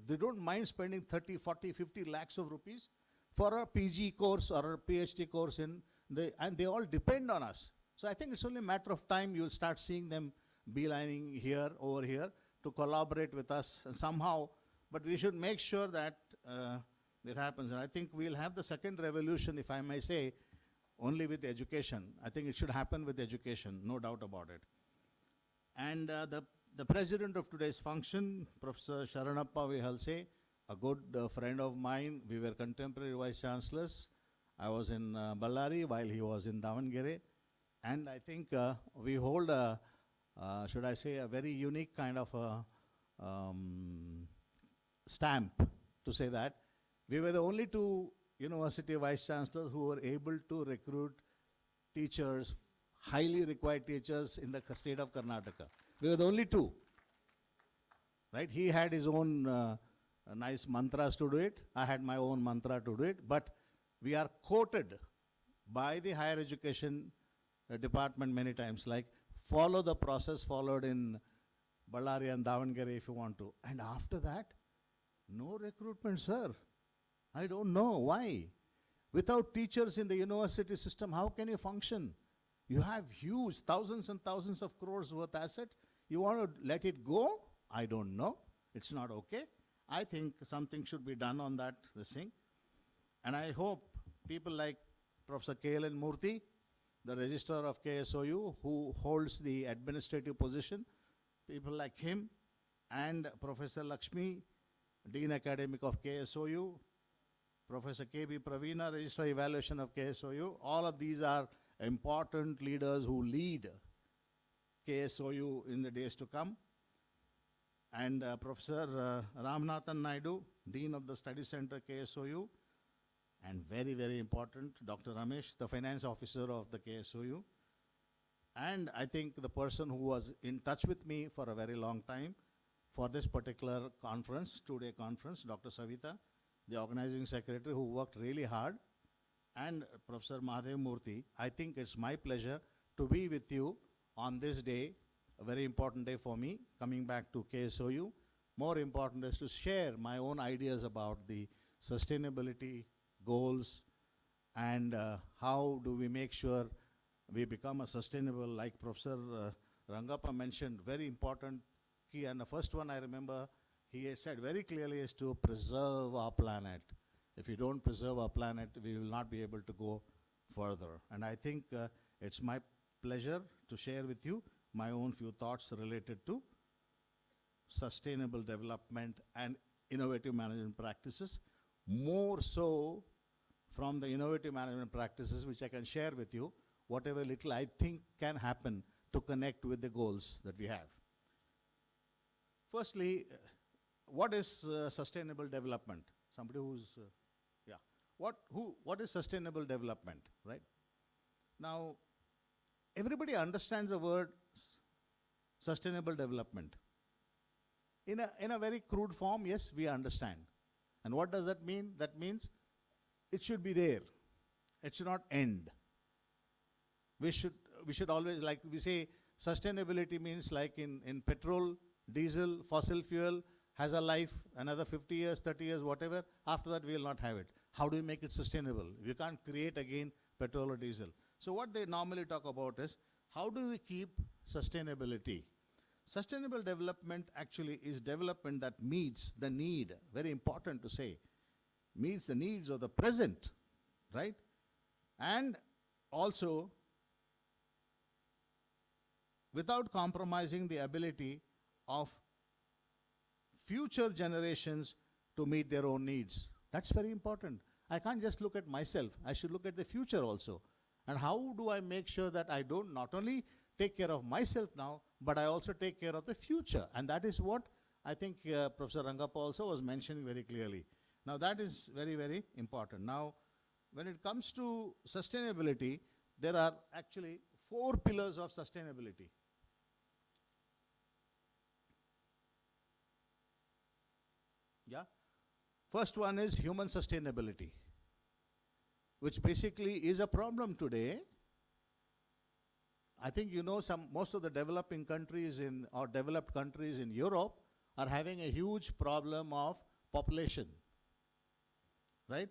S7: they don't mind spending 30, 40, 50 lakhs of rupees for a PG course or a PhD course and they all depend on us. So I think it's only a matter of time you'll start seeing them beelining here, over here, to collaborate with us somehow. But we should make sure that it happens. And I think we'll have the second revolution, if I may say, only with education. I think it should happen with education, no doubt about it. And the president of today's function, Professor Sharanappa Vihalse, a good friend of mine. We were contemporary vice chancellors. I was in Ballari while he was in Davangere. And I think we hold a, should I say, a very unique kind of a stamp to say that. We were the only two university vice chancellors who were able to recruit teachers, highly required teachers in the state of Karnataka. We were the only two. Right? He had his own nice mantras to do it. I had my own mantra to do it. But we are quoted by the higher education department many times, like, follow the process followed in Ballari and Davangere if you want to. And after that, no recruitment, sir. I don't know why. Without teachers in the university system, how can you function? You have huge, thousands and thousands of crores worth asset. You want to let it go? I don't know. It's not okay. I think something should be done on that, this thing. And I hope people like Professor K.L.N. Murthy, the registrar of KSOU, who holds the administrative position, people like him, and Professor Lakshmi, Dean Academic of KSOU, Professor K.B. Praveena, Registrar Evaluation of KSOU, all of these are important leaders who lead KSOU in the days to come. And Professor Ramanathan Naidu, Dean of the Study Center, KSOU, and very, very important, Dr. Ramesh, the Finance Officer of the KSOU. And I think the person who was in touch with me for a very long time, for this particular conference, two-day conference, Dr. Savita, the organizing secretary who worked really hard, and Professor Mahadev Murthy. I think it's my pleasure to be with you on this day, a very important day for me, coming back to KSOU. More important is to share my own ideas about the sustainability goals and how do we make sure we become a sustainable, like Professor Rangappa mentioned, very important key. And the first one I remember he had said very clearly is to preserve our planet. If we don't preserve our planet, we will not be able to go further. And I think it's my pleasure to share with you my own few thoughts related to sustainable development and innovative management practices, more so from the innovative management practices which I can share with you, whatever little I think can happen to connect with the goals that we have. Firstly, what is sustainable development? Somebody who's, what is sustainable development, right? Now, everybody understands the word sustainable development. In a very crude form, yes, we understand. And what does that mean? That means it should be there. It should not end. We should always, like we say, sustainability means like in petrol, diesel, fossil fuel has a life, another 50 years, 30 years, whatever. After that, we will not have it. How do we make it sustainable? We can't create again petrol or diesel. So what they normally talk about is, how do we keep sustainability? Sustainable development actually is development that meets the need, very important to say, meets the needs of the present, right? And also, without compromising the ability of future generations to meet their own needs. That's very important. I can't just look at myself. I should look at the future also. And how do I make sure that I don't not only take care of myself now, but I also take care of the future? And that is what I think Professor Rangappa also was mentioning very clearly. Now that is very, very important. Now, when it comes to sustainability, there are actually 4 pillars of sustainability. Yeah. First one is human sustainability, which basically is a problem today. I think you know most of the developing countries or developed countries in Europe are having a huge problem of population, right?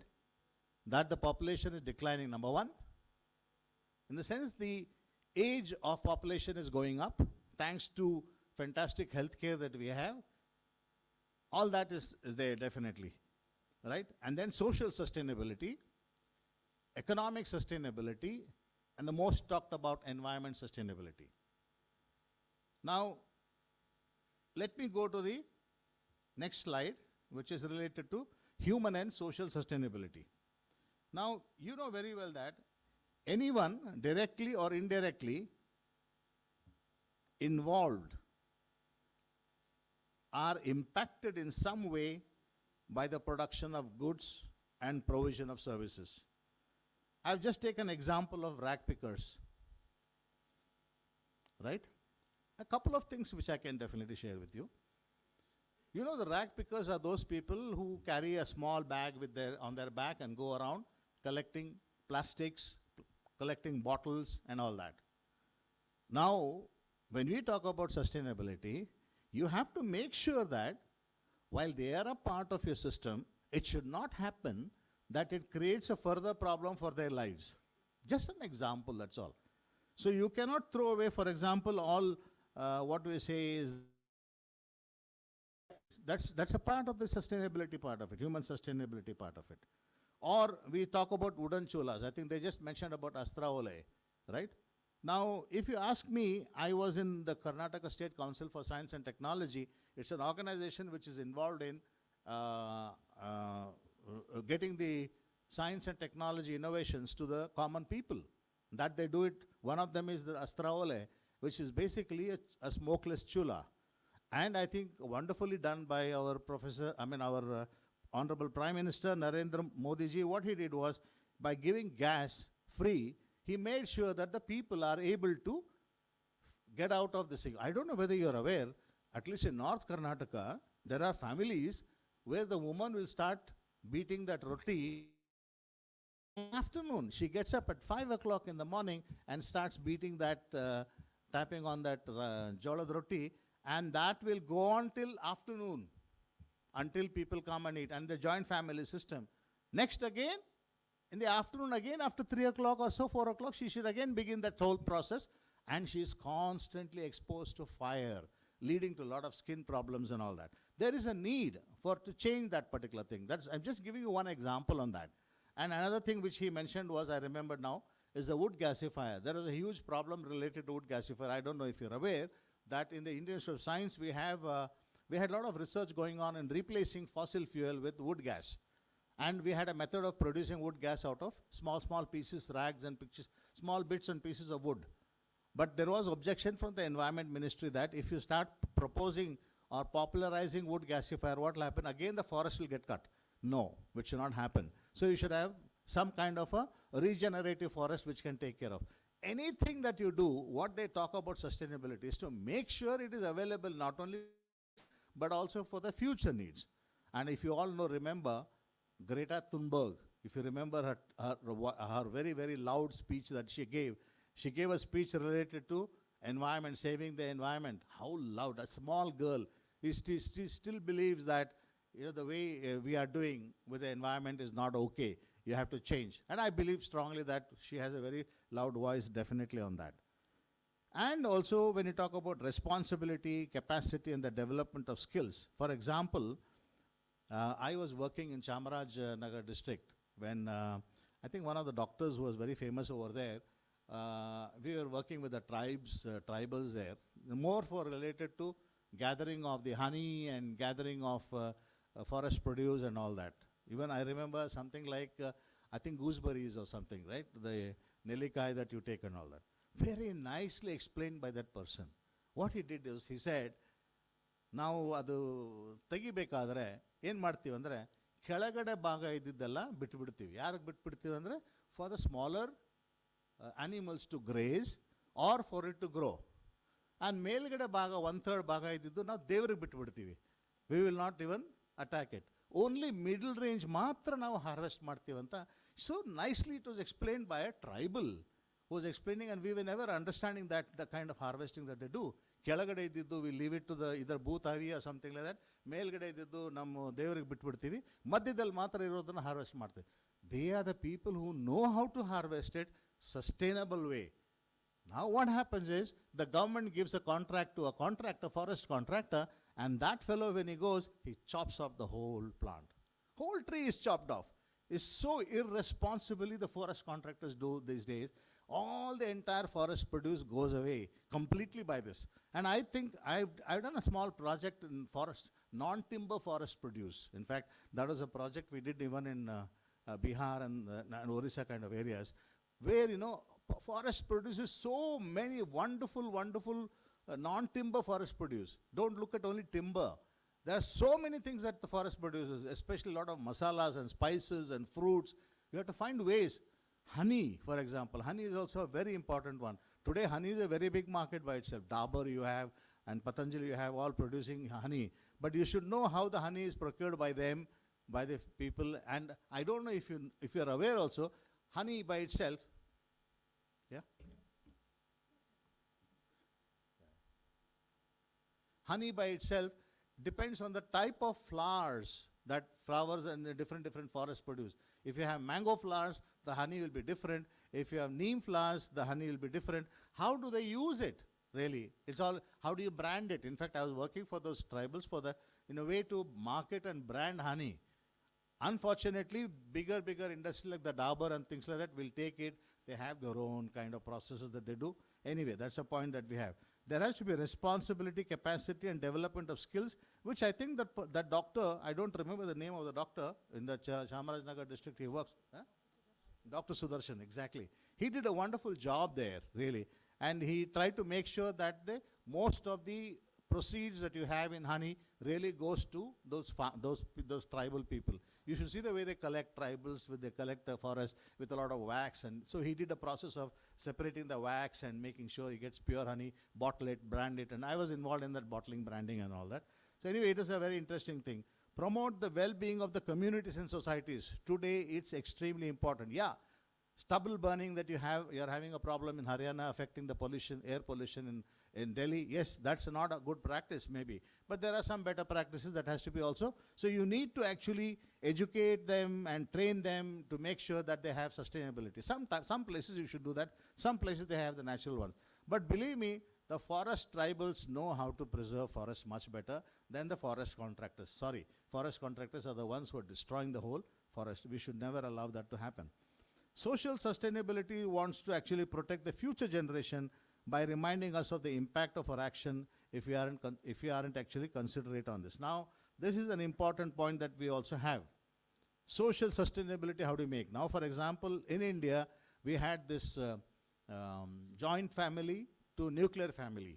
S7: That the population is declining, number one. In the sense the age of population is going up thanks to fantastic healthcare that we have. All that is there definitely, right? And then social sustainability, economic sustainability, and the most talked about environment sustainability. Now, let me go to the next slide, which is related to human and social sustainability. Now, you know very well that anyone directly or indirectly involved are impacted in some way by the production of goods and provision of services. I've just taken an example of rag pickers, right? A couple of things which I can definitely share with you. You know, the rag pickers are those people who carry a small bag on their back and go around collecting plastics, collecting bottles and all that. Now, when we talk about sustainability, you have to make sure that while they are a part of your system, it should not happen that it creates a further problem for their lives. Just an example, that's all. So you cannot throw away, for example, all what we say is, that's a part of the sustainability part of it, human sustainability part of it. Or we talk about wooden cholas. I think they just mentioned about Astraole, right? Now, if you ask me, I was in the Karnataka State Council for Science and Technology. It's an organization which is involved in getting the science and technology innovations to the common people. That they do it, one of them is the Astraole, which is basically a smokeless chula. And I think wonderfully done by our our Honorable Prime Minister Narendra Modi ji. What he did was, by giving gas free, he made sure that the people are able to get out of this thing. I don't know whether you're aware, at least in North Karnataka, there are families where the woman will start beating that roti afternoon. She gets up at 5 o'clock in the morning and starts beating that, tapping on that jolad roti, and that will go on till afternoon, until people come and eat, and the joint family system. Next again, in the afternoon again, after 3 o'clock or so, 4 o'clock, she should again begin that whole process, and she is constantly exposed to fire, leading to a lot of skin problems and all that. There is a need to change that particular thing. I'm just giving you one example on that. And another thing which he mentioned was, I remember now, is the wood gasifier. There is a huge problem related to wood gasifier. I don't know if you're aware that in the Indian Institute of Science, we had a lot of research going on in replacing fossil fuel with wood gas. And we had a method of producing wood gas out of small pieces, rags and pictures, small bits and pieces of wood. But there was objection from the Environment Ministry that if you start proposing or popularizing wood gasifier, what will happen? Again, the forest will get cut. No, which should not happen. So you should have some kind of a regenerative forest which can take care of. Anything that you do, what they talk about sustainability is to make sure it is available not only but also for the future needs. And if you all remember Greta Thunberg, if you remember her very, very loud speech that she gave a speech related to environment, saving the environment. How loud, a small girl, she still believes that the way we are doing with the environment is not okay. You have to change. And I believe strongly that she has a very loud voice definitely on that. And also when you talk about responsibility, capacity and the development of skills. For example, I was working in Chamarajnagar district when I think one of the doctors who was very famous over there, we were working with the tribals there, more for related to gathering of the honey and gathering of forest produce and all that. Even I remember something like, I think gooseberries or something, right? The nelikai that you take and all that. Very nicely explained by that person. What he did is, he said, ನಾವು ಅದು ತೆಗಿಬೇಕಾದ್ರೆ ಏನು ಮಾಡ್ತೀವಿ ಅಂದರೆ ಕೆಳಗಡೆ ಭಾಗ ಇದ್ದಿದ್ದೆಲ್ಲ ಬಿಟ್ಬಿಡ್ತೀವಿ. ಯಾರಿಗೆ ಬಿಟ್ಬಿಡ್ತೀವಿ ಅಂದರೆ for the smaller animals to graze or for it to grow. And ಮೇಲ್ಗಡೆ ಭಾಗ 1/3 ಭಾಗ ಇದ್ದಿದ್ದು ನಾವು ದೇವರಿಗೆ ಬಿಟ್ಬಿಡ್ತೀವಿ. We will not even attack it. Only middle range ಮಾತ್ರ ನಾವು ಹಾರ್ವೆಸ್ಟ್ ಮಾಡ್ತೀವಿ ಅಂತ. So nicely it was explained by a tribal who was explaining, and we were never understanding that the kind of harvesting that they do. ಕೆಳಗಡೆ ಇದ್ದಿದ್ದು we leave it to the either ಭೂತಾವಿ or something like that. ಮೇಲ್ಗಡೆ ಇದ್ದಿದ್ದು ನಮ್ಮ ದೇವರಿಗೆ ಬಿಟ್ಬಿಡ್ತೀವಿ. ಮಧ್ಯದಲ್ಲಿ ಮಾತ್ರ ಇರೋದನ್ನು harvest ಮಾಡ್ತೀವಿ. They are the people who know how to harvest it sustainable way. Now what happens is the government gives a contract to a forest contractor, and that fellow when he goes, he chops off the whole plant. Whole tree is chopped off. It's so irresponsibly the forest contractors do these days. All the entire forest produce goes away completely by this. And I think I've done a small project in forest, non-timber forest produce. In fact, that was a project we did even in Bihar and Orissa kind of areas, where, forest produces so many wonderful non-timber forest produce. Don't look at only timber. There are so many things that the forest produces, especially a lot of masalas and spices and fruits. You have to find ways. Honey, for example. Honey is also a very important one. Today, honey is a very big market by itself. Dabur you have, and Patanjali you have, all producing honey. But you should know how the honey is procured by them, by the people. And I don't know if you're aware also, honey by itself, yeah? Honey by itself depends on the type of flowers and the different forests produce. If you have mango flowers, the honey will be different. If you have neem flowers, the honey will be different. How do they use it, really? It's all, how do you brand it? In fact, I was working for those tribals in a way to market and brand honey. Unfortunately, bigger industry like the Dabur and things like that will take it. They have their own kind of processes that they do. Anyway, that's a point that we have. There has to be responsibility, capacity, and development of skills, which I think that doctor, I don't remember the name of the doctor in the Chamarajnagar district he works. Dr. Sudarshan, exactly. He did a wonderful job there, really. And he tried to make sure that most of the proceeds that you have in honey really goes to those tribal people. You should see the way they collect tribals, they collect the forest with a lot of wax. And so he did a process of separating the wax and making sure he gets pure honey, bottle it, brand it. And I was involved in that bottling, branding and all that. So anyway, it is a very interesting thing. Promote the well-being of the communities and societies. Today, it's extremely important. Yeah, stubble burning that you're having a problem in Haryana affecting the pollution, air pollution in Delhi. Yes, that's not a good practice maybe. But there are some better practices that has to be also. So you need to actually educate them and train them to make sure that they have sustainability. Some places you should do that. Some places they have the natural ones. But believe me, the forest tribals know how to preserve forests much better than the forest contractors. Sorry, forest contractors are the ones who are destroying the whole forest. We should never allow that to happen. Social sustainability wants to actually protect the future generation by reminding us of the impact of our action if we aren't actually considerate on this. Now, this is an important point that we also have. Social sustainability, how do you make? Now, for example, in India, we had this joint family to nuclear family.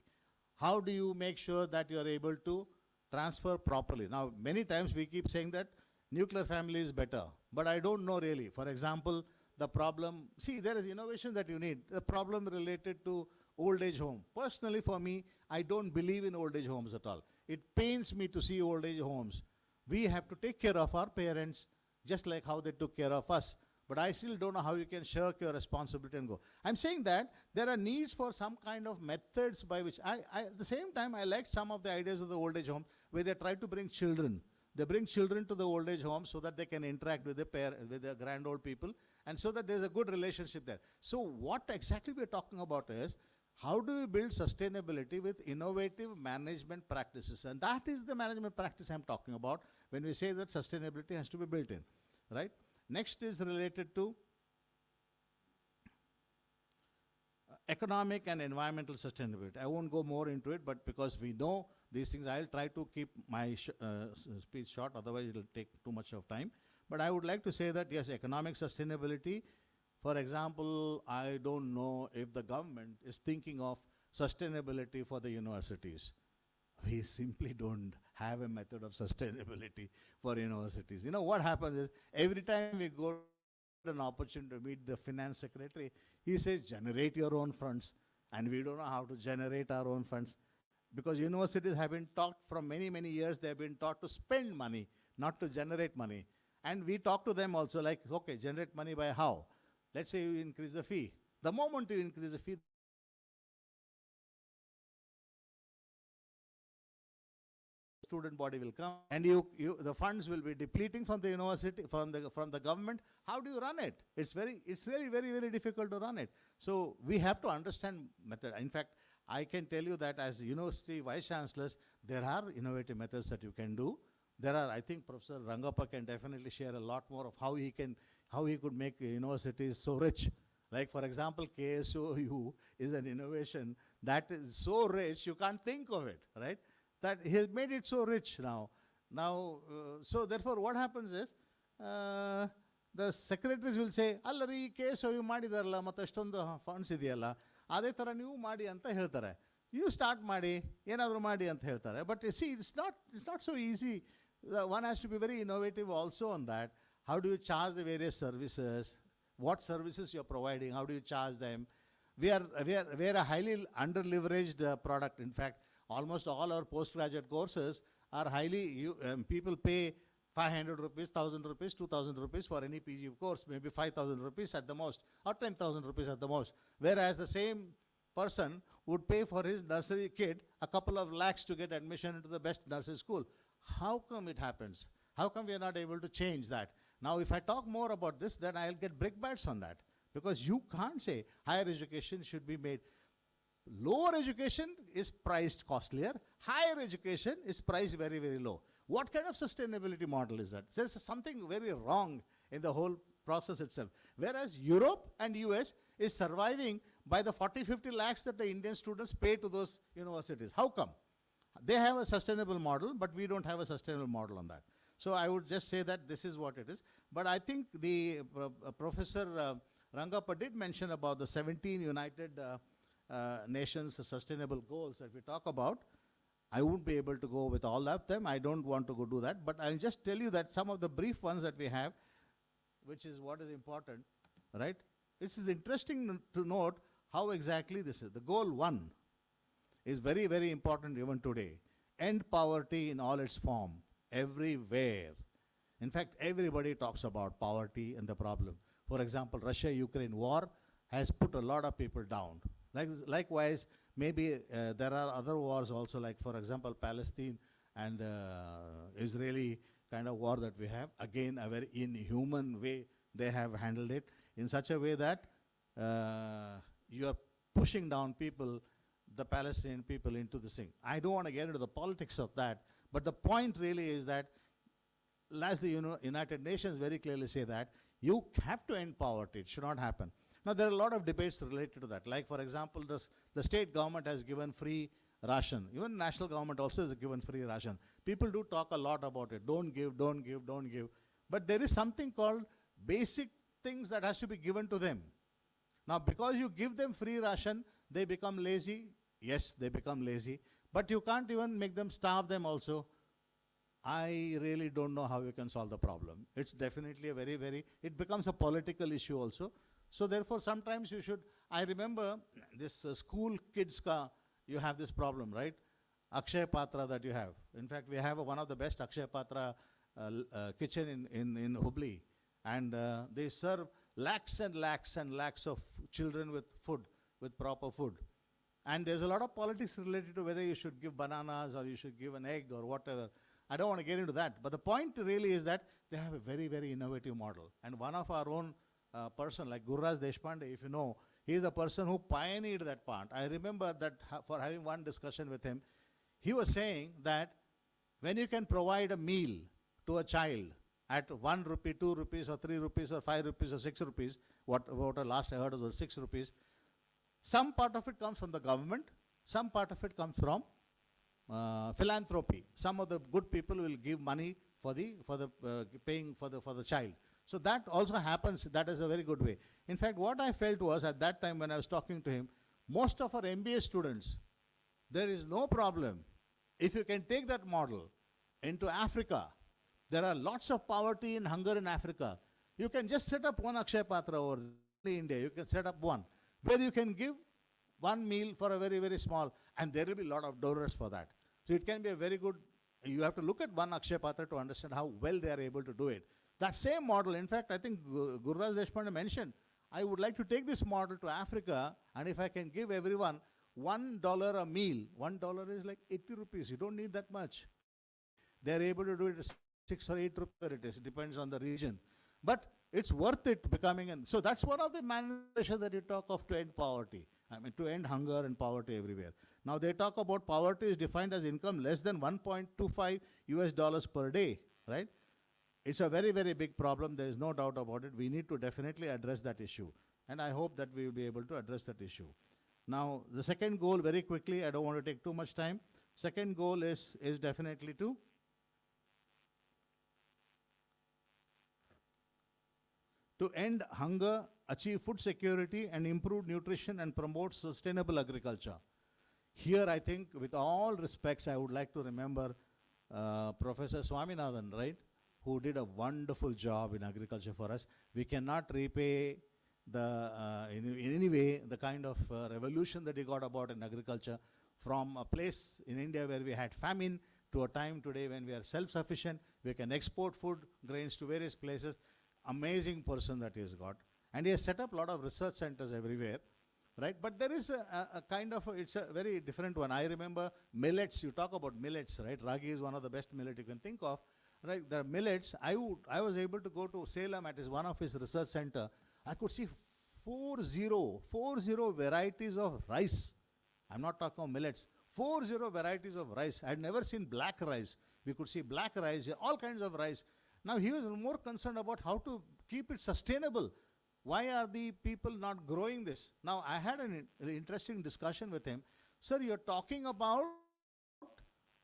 S7: How do you make sure that you are able to transfer properly? Now, many times we keep saying that nuclear family is better, but I don't know really. For example, the problem, see, there is innovation that you need. The problem related to old age home. Personally, for me, I don't believe in old age homes at all. It pains me to see old age homes. We have to take care of our parents just like how they took care of us. But I still don't know how you can shirk your responsibility and go. I'm saying that there are needs for some kind of methods by which at the same time, I like some of the ideas of the old age home where they try to bring children. They bring children to the old age home so that they can interact with the grand old people, and so that there's a good relationship there. So what exactly we're talking about is, how do we build sustainability with innovative management practices? And that is the management practice I'm talking about when we say that sustainability has to be built in, right? Next is related to economic and environmental sustainability. I won't go more into it, but because we know these things, I'll try to keep my speech short, otherwise it'll take too much of time. But I would like to say that, yes, economic sustainability, for example, I don't know if the government is thinking of sustainability for the universities. We simply don't have a method of sustainability for universities. You know, what happens is, every time we go to an opportunity to meet the finance secretary, he says, generate your own funds. And we don't know how to generate our own funds. Because universities have been taught from many, many years, they have been taught to spend money, not to generate money. And we talk to them also like, okay, generate money by how? Let's say you increase the fee. The moment you increase the fee, student body will come, and the funds will be depleting from the university, from the government. How do you run it? It's really very, very difficult to run it. So we have to understand method. In fact, I can tell you that as university vice chancellors, there are innovative methods that you can do. There are, I think Professor Rangappa can definitely share a lot more of how he could make universities so rich. Like, for example, KSOU is an innovation that is so rich, you can't think of it, right? That he has made it so rich now. So therefore, what happens is, the secretaries will say, allari KSOU ಮಾಡಿದಾರಲ್ಲ ಮತ್ತೆ ಅಷ್ಟೊಂದು funds ಇದೆಯಲ್ಲ ಅದೇ ಥರ ನೀವು ಮಾಡಿ ಅಂತ ಹೇಳ್ತಾರೆ. You start ಮಾಡಿ ಏನಾದರೂ ಮಾಡಿ ಅಂತ ಹೇಳ್ತಾರೆ. But you see, it's not so easy. One has to be very innovative also on that. How do you charge the various services? What services you're providing? How do you charge them? We are a highly under-leveraged product. In fact, almost all our postgraduate courses are people pay 500 rupees, 1,000 rupees, 2,000 rupees for any PG course, maybe 5,000 rupees at the most, or 10,000 rupees at the most. Whereas the same person would pay for his nursery kid a couple of lakhs to get admission into the best nursery school. How come it happens? How come we are not able to change that? Now, if I talk more about this, then I'll get brickbats on that. Because you can't say higher education should be made. Lower education is priced costlier. Higher education is priced very, very low. What kind of sustainability model is that? There's something very wrong in the whole process itself. Whereas Europe and US is surviving by the 40-50 lakhs that the Indian students pay to those universities. How come? They have a sustainable model, but we don't have a sustainable model on that. So I would just say that this is what it is. But I think the Professor Rangappa did mention about the 17 United Nations sustainable goals that we talk about. I won't be able to go with all of them. I don't want to go do that. But I'll just tell you that some of the brief ones that we have, which is what is important, right? This is interesting to note how exactly this is. The goal 1 is very, very important even today. End poverty in all its form, everywhere. In fact, everybody talks about poverty and the problem. For example, Russia-Ukraine war has put a lot of people down. Likewise, maybe there are other wars also, like for example, Palestine and Israeli kind of war that we have. Again, a very inhuman way they have handled it, in such a way that you are pushing down people, the Palestinian people, into this thing. I don't want to get into the politics of that, but the point really is that, as the United Nations very clearly say, that you have to end poverty. It should not happen. Now, there are a lot of debates related to that. Like, for example, the state government has given free ration. Even national government also has given free ration. People do talk a lot about it. Don't give, don't give, don't give. But there is something called basic things that has to be given to them. Now, because you give them free ration, they become lazy. Yes, they become lazy. But you can't even make them starve them also. I really don't know how you can solve the problem. It's definitely a very, very, it becomes a political issue also. So therefore, sometimes you should, I remember this school kids, you have this problem, right? Akshay Patra that you have. In fact, we have one of the best Akshay Patra kitchen in Hubli. And they serve lakhs and lakhs and lakhs of children with food, with proper food. And there's a lot of politics related to whether you should give bananas or you should give an egg or whatever. I don't want to get into that. But the point really is that they have a very, very innovative model. And one of our own person, like Gurraj Deshpande, if you know, he is the person who pioneered that part. I remember that for having one discussion with him, he was saying that when you can provide a meal to a child at 1 rupee, 2 rupees, or 3 rupees, or 5 rupees, or 6 rupees, what last I heard was 6 rupees, some part of it comes from the government, some part of it comes from philanthropy. Some of the good people will give money for the paying for the child. So that also happens. That is a very good way. In fact, what I felt was, at that time when I was talking to him, most of our MBA students, there is no problem if you can take that model into Africa. There are lots of poverty and hunger in Africa. You can just set up one Akshay Patra over in India. You can set up one where you can give one meal for a very, very small, and there will be a lot of donors for that. So it can be a very good, you have to look at one Akshay Patra to understand how well they are able to do it. That same model, in fact, I think Gurraj Deshpande mentioned, I would like to take this model to Africa, and if I can give everyone $1 a meal, $1 is like 80 rupees. You don't need that much. They are able to do it at 6 or 8 rupees. It depends on the region. But it's worth it becoming, so that's one of the manifestations that you talk of to end poverty. I mean, to end hunger and poverty everywhere. Now they talk about poverty is defined as income less than $1.25 US per day, right? It's a very, very big problem. There is no doubt about it. We need to definitely address that issue. And I hope that we will be able to address that issue. Now, the second goal, very quickly, I don't want to take too much time. Second goal is definitely to end hunger, achieve food security, and improve nutrition and promote sustainable agriculture. Here, I think, with all respects, I would like to remember Professor Swaminathan, right, who did a wonderful job in agriculture for us. We cannot repay in any way the kind of revolution that he got about in agriculture, from a place in India where we had famine to a time today when we are self-sufficient. We can export food, grains to various places. Amazing person that he has got. And he has set up a lot of research centers everywhere, right? But there is a kind of, it's a very different one. I remember millets. You talk about millets, right? Ragi is one of the best millet you can think of. Right, the millets, I was able to go to Salem at one of his research center. I could see 40 varieties of rice. I'm not talking of millets. 40 varieties of rice. I had never seen black rice. We could see black rice, all kinds of rice. Now he was more concerned about how to keep it sustainable. Why are the people not growing this? Now I had an interesting discussion with him. Sir, you're talking about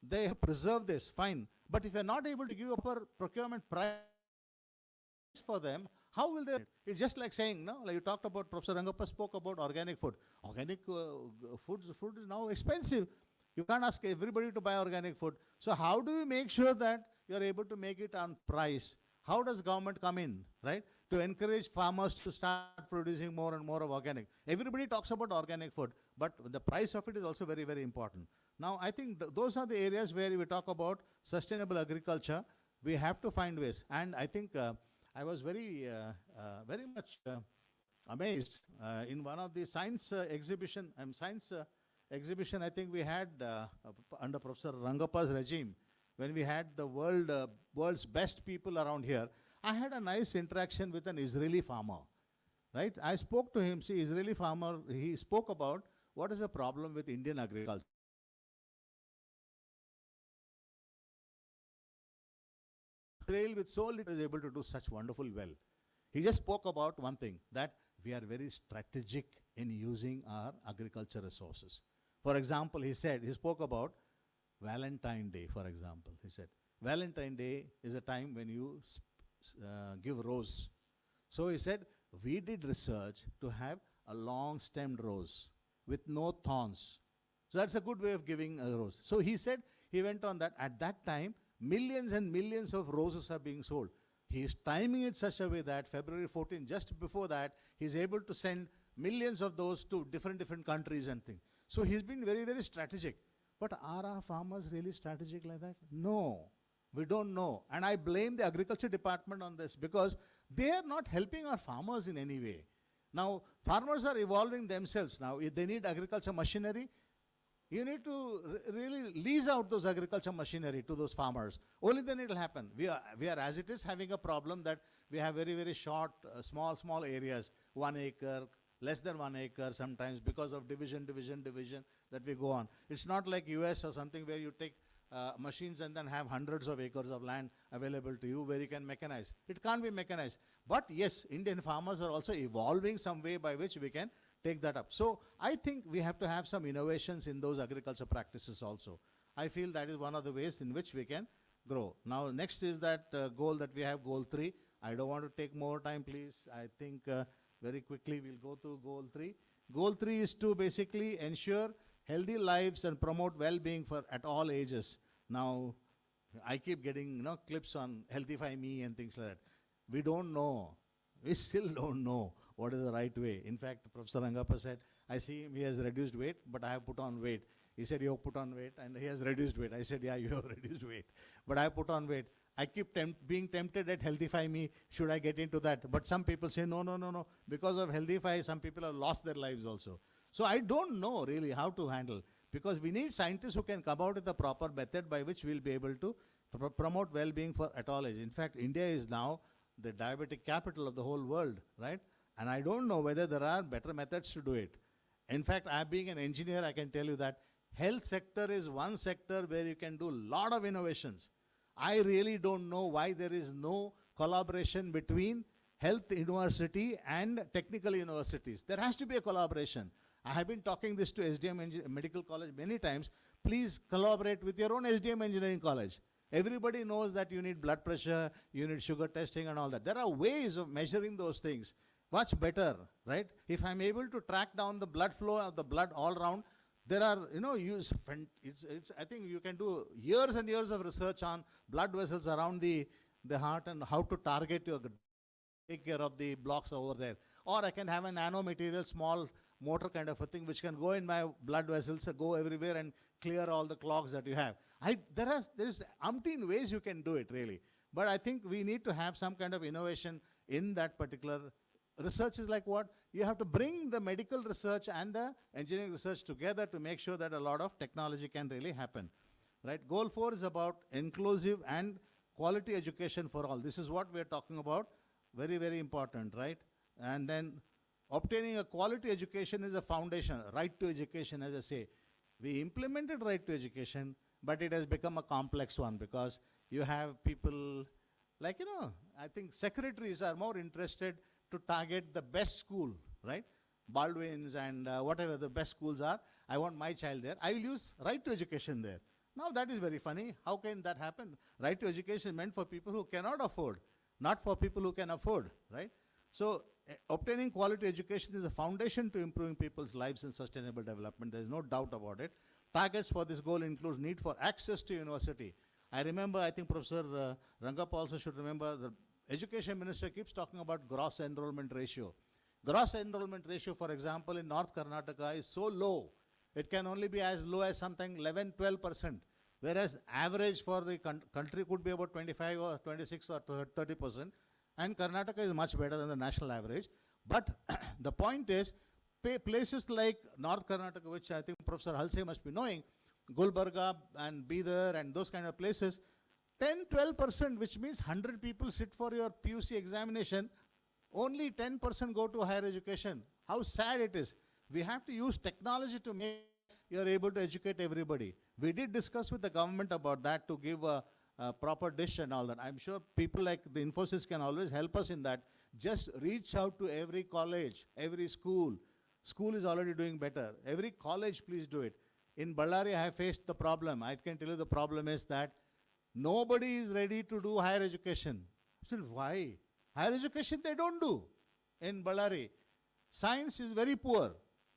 S7: they have preserved this, fine. But if you're not able to give a procurement price for them, how will they? It's just like saying, no, like you talked about, Professor Rangappa spoke about organic food. Organic food is now expensive. You can't ask everybody to buy organic food. So how do you make sure that you're able to make it on price? How does government come in, right? To encourage farmers to start producing more and more of organic. Everybody talks about organic food, but the price of it is also very, very important. Now, I think those are the areas where we talk about sustainable agriculture. We have to find ways. And I think I was very much amazed in one of the science exhibition, I think we had under Professor Rangapa's regime, when we had the world's best people around here. I had a nice interaction with an Israeli farmer, right? I spoke to him. See, Israeli farmer, he spoke about what is the problem with Indian agriculture. Israel with so little is able to do such wonderful well. He just spoke about one thing, that we are very strategic in using our agriculture resources. For example, he spoke about Valentine Day, for example. He said, Valentine Day is a time when you give rose. So he said, we did research to have a long stemmed rose with no thorns. So that's a good way of giving a rose. So he said, he went on that, at that time, millions and millions of roses are being sold. He is timing it such a way that February 14, just before that, he's able to send millions of those to different countries and things. So he's been very, very strategic. But are our farmers really strategic like that? No, we don't know. And I blame the agriculture department on this, because they are not helping our farmers in any way. Now, farmers are evolving themselves. Now, if they need agriculture machinery, you need to really lease out those agriculture machinery to those farmers. Only then it will happen. We are as it is having a problem that we have very, very short, small areas, 1 acre, less than 1 acre sometimes, because of division that we go on. It's not like US or something where you take machines and then have hundreds of acres of land available to you where you can mechanize. It can't be mechanized. But yes, Indian farmers are also evolving some way by which we can take that up. So I think we have to have some innovations in those agriculture practices also. I feel that is one of the ways in which we can grow. Now, next is that goal that we have, goal 3. I don't want to take more time, please. I think very quickly we'll go through goal 3. Goal 3 is to basically ensure healthy lives and promote well-being for at all ages. Now, I keep getting clips on Healthify Me and things like that. We don't know. We still don't know what is the right way. In fact, Professor Rangappa said, I see him, he has reduced weight, but I have put on weight. He said, you have put on weight, and he has reduced weight. I said, yeah, you have reduced weight, but I have put on weight. I keep being tempted at Healthify Me, should I get into that? But some people say, no. Because of Healthify, some people have lost their lives also. So I don't know really how to handle, because we need scientists who can come out with a proper method by which we'll be able to promote well-being for at all ages. In fact, India is now the diabetic capital of the whole world, right? And I don't know whether there are better methods to do it. In fact, I being an engineer, I can tell you that health sector is one sector where you can do a lot of innovations. I really don't know why there is no collaboration between health university and technical universities. There has to be a collaboration. I have been talking this to SDM Medical College many times. Please collaborate with your own SDM Engineering College. Everybody knows that you need blood pressure, you need sugar testing and all that. There are ways of measuring those things much better, right? If I'm able to track down the blood flow of the blood all around, there are, I think you can do years and years of research on blood vessels around the heart and how to target take care of the blocks over there. Or I can have a nanomaterial, small motor kind of a thing which can go in my blood vessels, go everywhere and clear all the clogs that you have. There is umpteen ways you can do it really. But I think we need to have some kind of innovation in that particular research. Is like what? You have to bring the medical research and the engineering research together to make sure that a lot of technology can really happen. Right? Goal 4 is about inclusive and quality education for all. This is what we are talking about. Very, very important, right? And then obtaining a quality education is a foundation. Right to education, as I say. We implemented right to education, but it has become a complex one because you have people like, I think secretaries are more interested to target the best school, right? Baldwin's and whatever the best schools are. I want my child there. I will use right to education there. Now that is very funny. How can that happen? Right to education is meant for people who cannot afford, not for people who can afford, right? So obtaining quality education is a foundation to improving people's lives and sustainable development. There is no doubt about it. targets for this goal includes need for access to university. I remember, I think Professor Rangappa also should remember, the education minister keeps talking about gross enrollment ratio. Gross enrollment ratio, for example, in North Karnataka is so low, it can only be as low as something 11-12%, whereas average for the country could be about 25 or 26 or 30%, and Karnataka is much better than the national average. But the point is, places like North Karnataka, which I think Professor Halse must be knowing, Gulbarga and Bidar and those kind of places, 10-12%, which means 100 people sit for your PUC examination, only 10% go to higher education. How sad it is. We have to use technology to make you are able to educate everybody. We did discuss with the government about that to give a proper dish and all that. I'm sure people like the Infosys can always help us in that. Just reach out to every college, every school. School is already doing better. Every college, please do it. In Ballari, I have faced the problem. I can tell you the problem is that nobody is ready to do higher education. Still, why? Higher education they don't do in Ballari. Science is very poor.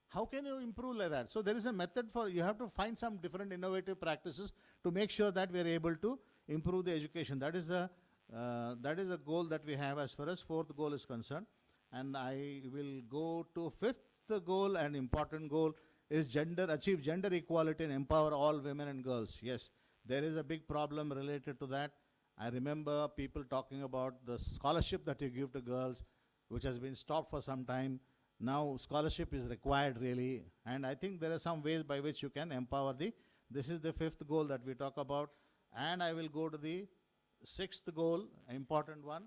S7: How can you improve like that? So there is a method for, you have to find some different innovative practices to make sure that we are able to improve the education. That is a goal that we have as far as fourth goal is concerned. And I will go to fifth goal, an important goal is achieve gender equality and empower all women and girls. Yes, there is a big problem related to that. I remember people talking about the scholarship that you give to girls, which has been stopped for some time. Now scholarship is required really, and I think there are some ways by which you can empower this is the fifth goal that we talk about. And I will go to the sixth goal, important one.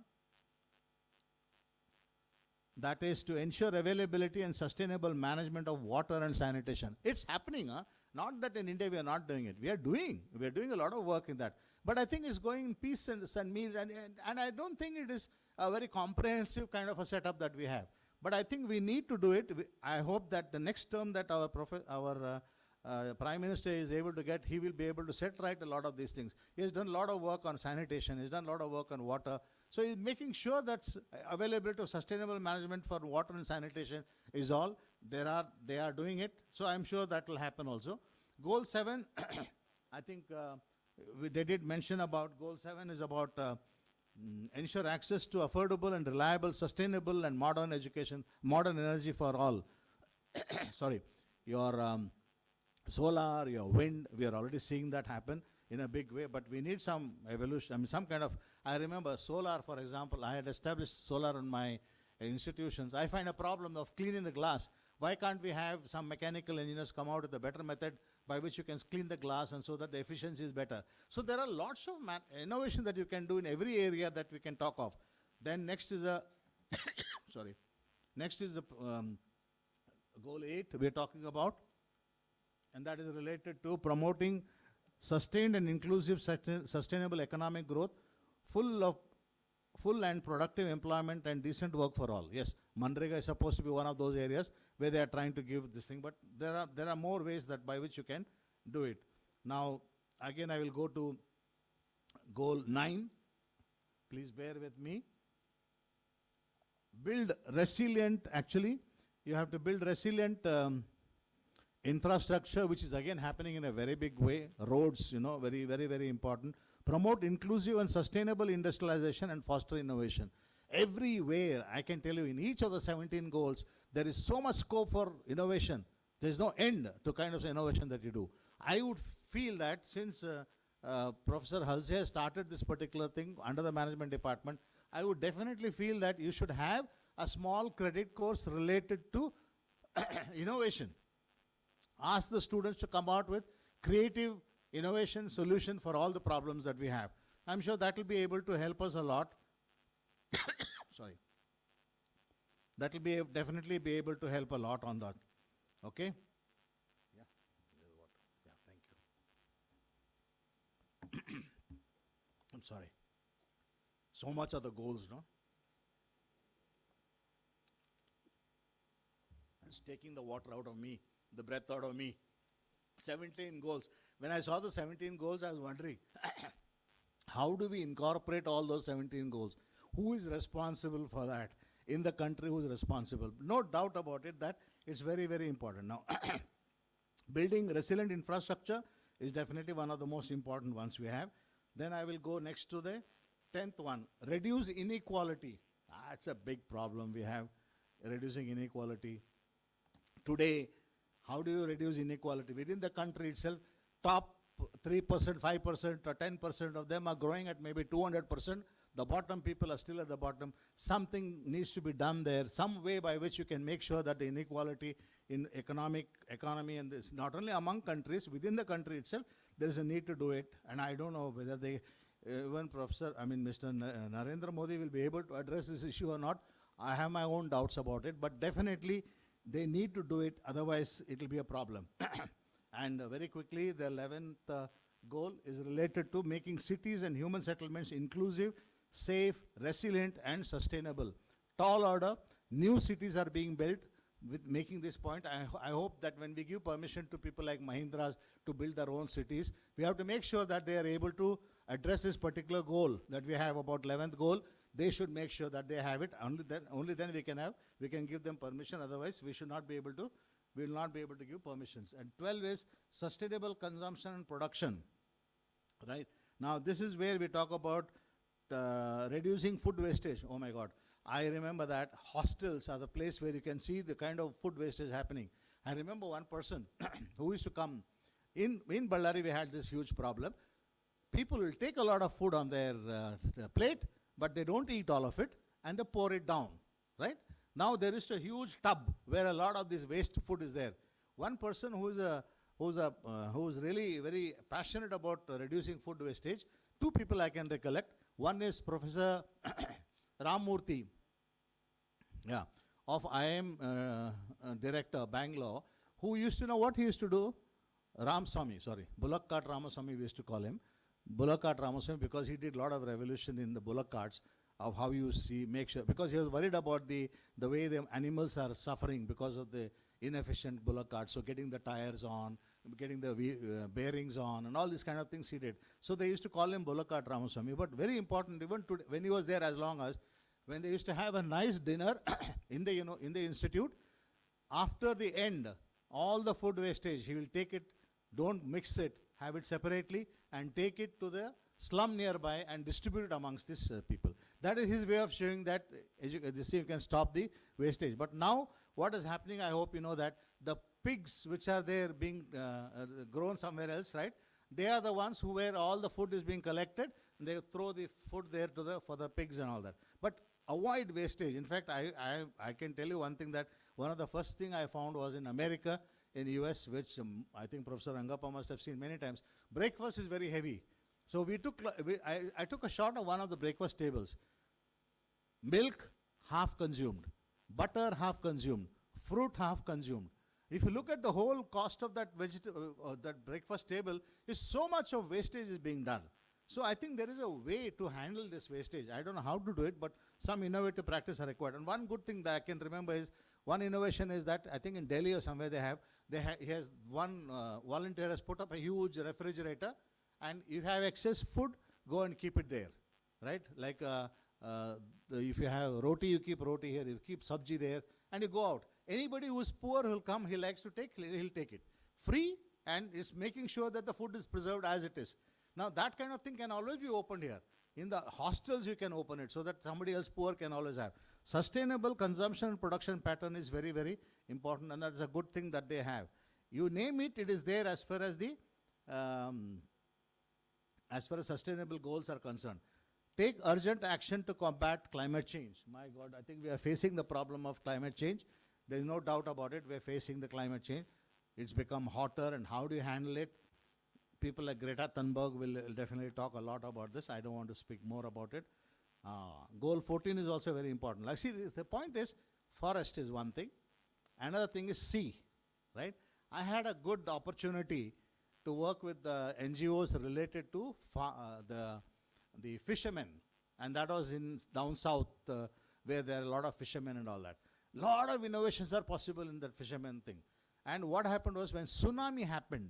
S7: That is to ensure availability and sustainable management of water and sanitation. It's happening, huh? Not that in India we are not doing it. We are doing a lot of work in that. But I think it's going in peace and meals, and I don't think it is a very comprehensive kind of a setup that we have. But I think we need to do it. I hope that the next term that our Prime Minister is able to get, he will be able to set right a lot of these things. He has done a lot of work on sanitation. He's done a lot of work on water. So he's making sure that availability of sustainable management for water and sanitation is all. They are doing it. So I'm sure that will happen also. Goal 7, I think they did mention about Goal 7 is about ensure access to affordable and reliable, sustainable and modern education, modern energy for all. Sorry, your solar, your wind, we are already seeing that happen in a big way, but we need some evolution. I mean, some kind of, I remember solar, for example, I had established solar in my institutions. I find a problem of cleaning the glass. Why can't we have some mechanical engineers come out with a better method by which you can clean the glass and so that the efficiency is better? So there are lots of innovation that you can do in every area that we can talk of. Then next is the, sorry, next is the goal 8 we're talking about, and that is related to promoting sustained and inclusive sustainable economic growth, full and productive employment and decent work for all. Yes, Manrega is supposed to be one of those areas where they are trying to give this thing, but there are more ways that by which you can do it. Now, again, I will go to goal 9. Please bear with me. Build resilient, actually, you have to build resilient infrastructure, which is again happening in a very big way. Roads, very, very, very important. Promote inclusive and sustainable industrialization and foster innovation. Everywhere, I can tell you, in each of the 17 goals, there is so much scope for innovation. There is no end to kind of innovation that you do. I would feel that since Professor Halse has started this particular thing under the management department, I would definitely feel that you should have a small credit course related to innovation. Ask the students to come out with creative innovation solution for all the problems that we have. I'm sure that will be able to help us a lot. Sorry. That will be definitely be able to help a lot on that. Okay? Yeah. Yeah, thank you. I'm sorry. So much of the goals, no? It's taking the water out of me, the breath out of me. 17 goals. When I saw the 17 goals, I was wondering, how do we incorporate all those 17 goals? Who is responsible for that? In the country, who is responsible? No doubt about it that it's very, very important. Now, Building resilient infrastructure is definitely one of the most important ones we have. Then I will go next to the 10th one, reduce inequality. That's a big problem we have, reducing inequality. Today, how do you reduce inequality? Within the country itself, top 3%, 5% or 10% of them are growing at maybe 200%. The bottom people are still at the bottom. Something needs to be done there, some way by which you can make sure that the inequality in economy and this, not only among countries, within the country itself, there is a need to do it. And I don't know whether they, even Mr. Narendra Modi will be able to address this issue or not. I have my own doubts about it, but definitely they need to do it, otherwise it will be a problem. And very quickly, the 11th goal is related to making cities and human settlements inclusive, safe, resilient, and sustainable. Tall order, new cities are being built. With making this point, I hope that when we give permission to people like Mahindras to build their own cities, we have to make sure that they are able to address this particular goal that we have about 11th goal. They should make sure that they have it. Only then we can give them permission. Otherwise, we will not be able to give permissions. And 12 is sustainable consumption and production. Right now, this is where we talk about reducing food wastage. Oh my God. I remember that hostels are the place where you can see the kind of food wastage happening. I remember one person who used to come. In Ballari, we had this huge problem. People will take a lot of food on their plate, but they don't eat all of it, and they pour it down, right? Now there is a huge tub where a lot of this waste food is there. One person who is really very passionate about reducing food wastage, two people I can recollect. One is Professor Ramurthy, of IIM director, Bangalore, who used to know what he used to do? Bullock cart Ramaswamy we used to call him. Bullock cart Ramaswamy, because he did a lot of revolution in the bullock carts of how you make sure, because he was worried about the way the animals are suffering because of the inefficient bullock carts. So getting the tires on, getting the bearings on, and all these kind of things he did. So they used to call him Bullock cart Ramaswamy. But very important, even today, when he was there, as long as when they used to have a nice dinner in the institute, after the end, all the food wastage, he will take it, don't mix it, have it separately, and take it to the slum nearby and distribute it amongst these people. That is his way of showing that you can stop the wastage. But now, what is happening, I hope you know that the pigs which are there being grown somewhere else, right? They are the ones where all the food is being collected, and they throw the food there for the pigs and all that. But avoid wastage. In fact, I can tell you one thing, that one of the first thing I found was in America, in the US, which I think Professor Rangappa must have seen many times. Breakfast is very heavy. So I took a shot of one of the breakfast tables. Milk, half consumed. Butter, half consumed. Fruit, half consumed. If you look at the whole cost of that that breakfast table, is so much of wastage is being done. So I think there is a way to handle this wastage. I don't know how to do it, but some innovative practice are required. And one good thing that I can remember is, one innovation is that I think in Delhi or somewhere he has one volunteer has put up a huge refrigerator, and if you have excess food, go and keep it there, right? Like if you have roti, you keep roti here, you keep sabji there, and you go out. Anybody who is poor will come, he likes to take, he'll take it. Free, and is making sure that the food is preserved as it is. Now that kind of thing can always be opened here. In the hostels you can open it so that somebody else poor can always have. Sustainable consumption and production pattern is very, very important, and that's a good thing that they have. You name it, it is there as far as sustainable goals are concerned. Take urgent action to combat climate change. My God, I think we are facing the problem of climate change. There is no doubt about it. We are facing the climate change. It's become hotter, and how do you handle it? People like Greta Thunberg will definitely talk a lot about this. I don't want to speak more about it. Goal 14 is also very important. Like, see, the point is, forest is one thing. Another thing is sea, right? I had a good opportunity to work with the NGOs related to the fishermen, and that was in down south where there are a lot of fishermen and all that. Lot of innovations are possible in that fishermen thing. And what happened was, when tsunami happened,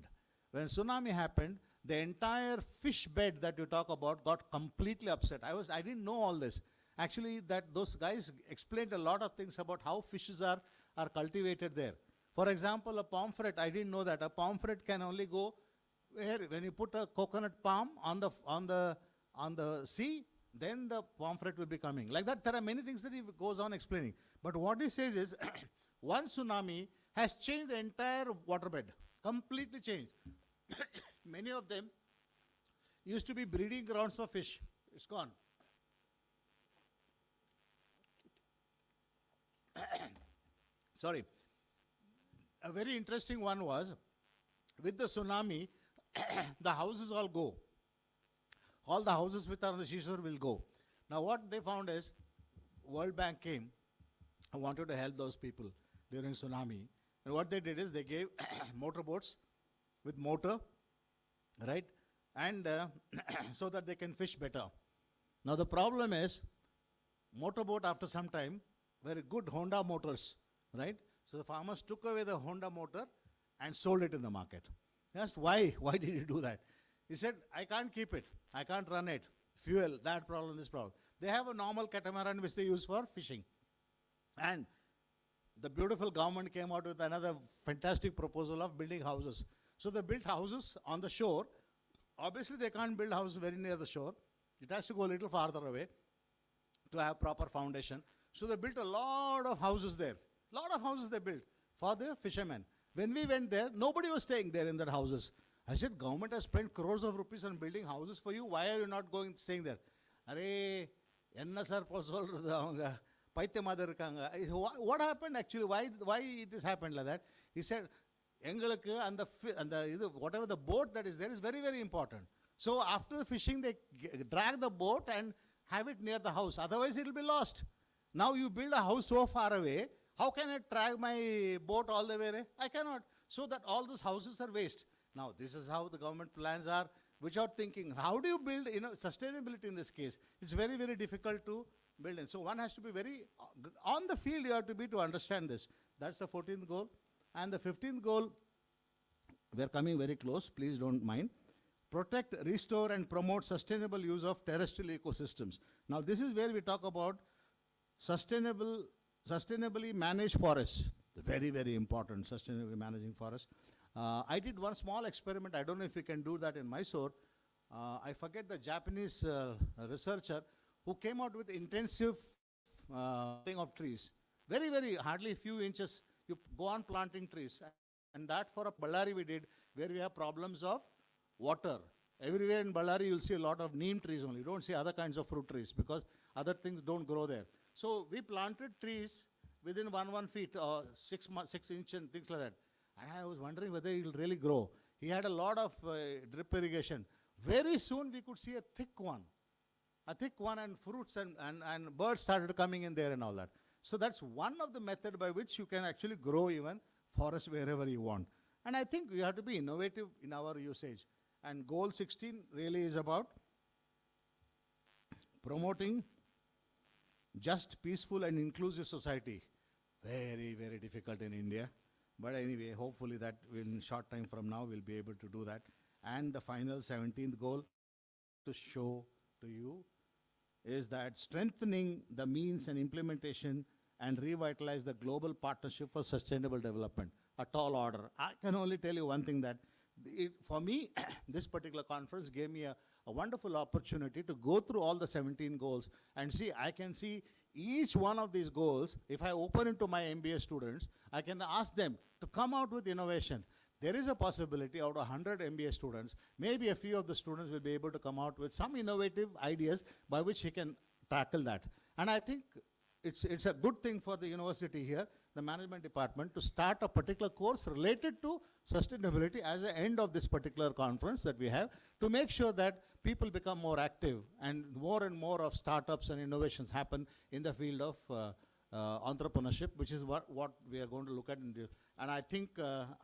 S7: the entire fish bed that you talk about got completely upset. I didn't know all this. Actually, those guys explained a lot of things about how fishes are cultivated there. For example, a pomfret, I didn't know that. A pomfret can only go where, when you put a coconut palm on the sea, then the pomfret will be coming. Like that, there are many things that he goes on explaining. But what he says is, one tsunami has changed the entire waterbed, completely changed. Many of them used to be breeding grounds for fish. It's gone. Sorry. A very interesting one was, with the tsunami, the houses all go. All the houses which are on the seashore will go. Now what they found is, World Bank came and wanted to help those people during tsunami. And what they did is they gave motorboats with motor, right? And so that they can fish better. Now the problem is, motorboat after some time, very good Honda motors, right? So the farmers took away the Honda motor and sold it in the market. I asked, why? Why did you do that? He said, I can't keep it. I can't run it. Fuel, that problem, this problem. They have a normal catamaran which they use for fishing. And the beautiful government came out with another fantastic proposal of building houses. So they built houses on the shore. Obviously, they can't build houses very near the shore. It has to go a little farther away to have proper foundation. So they built a lot of houses there. Lot of houses they built for the fishermen. When we went there, nobody was staying there in that houses. I said, government has spent crores of rupees on building houses for you. Why are you not staying there? Arey, enna sir solradhu avanga paithyamadar irukanga. What happened actually? Why it has happened like that? He said, engalukku and the whatever the boat that is there is very, very important. So after the fishing, they drag the boat and have it near the house. Otherwise, it will be lost. Now you build a house so far away. How can I drag my boat all the way? I cannot. So that all those houses are waste. Now, this is how the government plans are, without thinking. How do you build sustainability in this case? It's very, very difficult to build in. So one has to be very, on the field you have to be to understand this. That's the 14th goal. And the 15th goal, we are coming very close, please don't mind. Protect, restore and promote sustainable use of terrestrial ecosystems. Now this is where we talk about sustainably managed forests. Very, very important, sustainably managing forests. I did one small experiment. I don't know if we can do that in Mysore. I forget the Japanese researcher who came out with intensive planting of trees. Very, very, hardly a few inches. You go on planting trees. And that for a Ballari we did, where we have problems of water. Everywhere in Ballari you'll see a lot of neem trees only. You don't see other kinds of fruit trees because other things don't grow there. So we planted trees within 1 feet or 6 inches and things like that. And I was wondering whether it will really grow. He had a lot of drip irrigation. Very soon we could see a thick one and fruits and birds started coming in there and all that. So that's one of the method by which you can actually grow even forest wherever you want. And I think we have to be innovative in our usage. And goal 16 really is about promoting just, peaceful and inclusive society. Very, very difficult in India. But anyway, hopefully that in short time from now we'll be able to do that. And the final 17th goal to show to you is that strengthening the means and implementation and revitalize the global partnership for sustainable development. A tall order. I can only tell you one thing, that for me, this particular conference gave me a wonderful opportunity to go through all the 17 goals and see, I can see each one of these goals. If I open it to my MBA students, I can ask them to come out with innovation. There is a possibility out of 100 MBA students, maybe a few of the students will be able to come out with some innovative ideas by which he can tackle that. And I think it's a good thing for the university here, the management department, to start a particular course related to sustainability as the end of this particular conference that we have, to make sure that people become more active and more of startups and innovations happen in the field of entrepreneurship, which is what we are going to look at in the, and I think,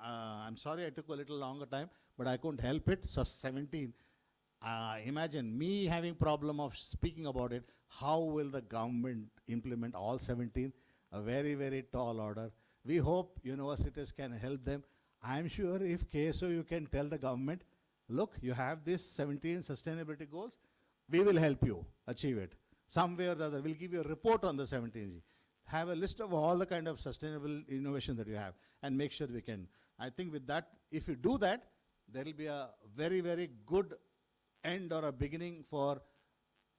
S7: I'm sorry I took a little longer time, but I couldn't help it. So 17, imagine me having problem of speaking about it. How will the government implement all 17? A very, very tall order. We hope universities can help them. I'm sure if KSOU can tell the government, look, you have these 17 sustainability goals, we will help you achieve it. Some way or the other, we'll give you a report on the 17. have a list of all the kind of sustainable innovation that you have and make sure we can. I think with that, if you do that, there will be a very, very good end or a beginning for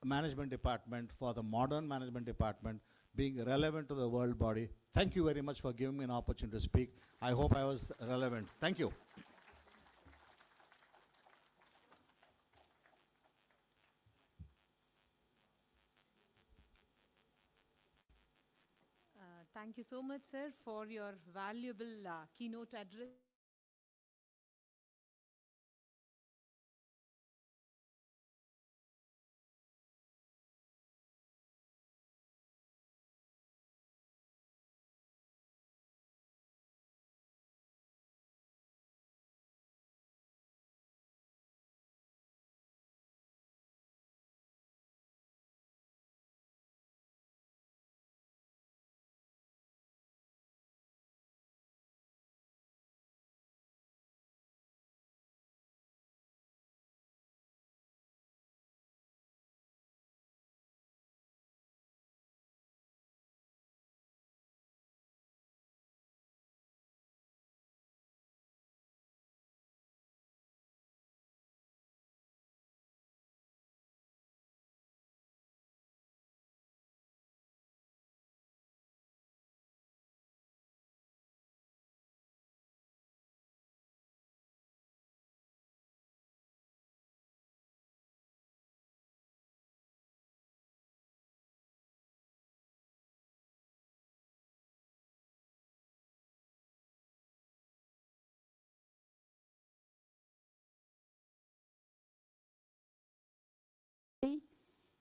S7: management department, for the modern management department being relevant to the world body. Thank you very much for giving me an opportunity to speak. I hope I was relevant. Thank you.
S1: Thank you so much, sir, for your valuable keynote address.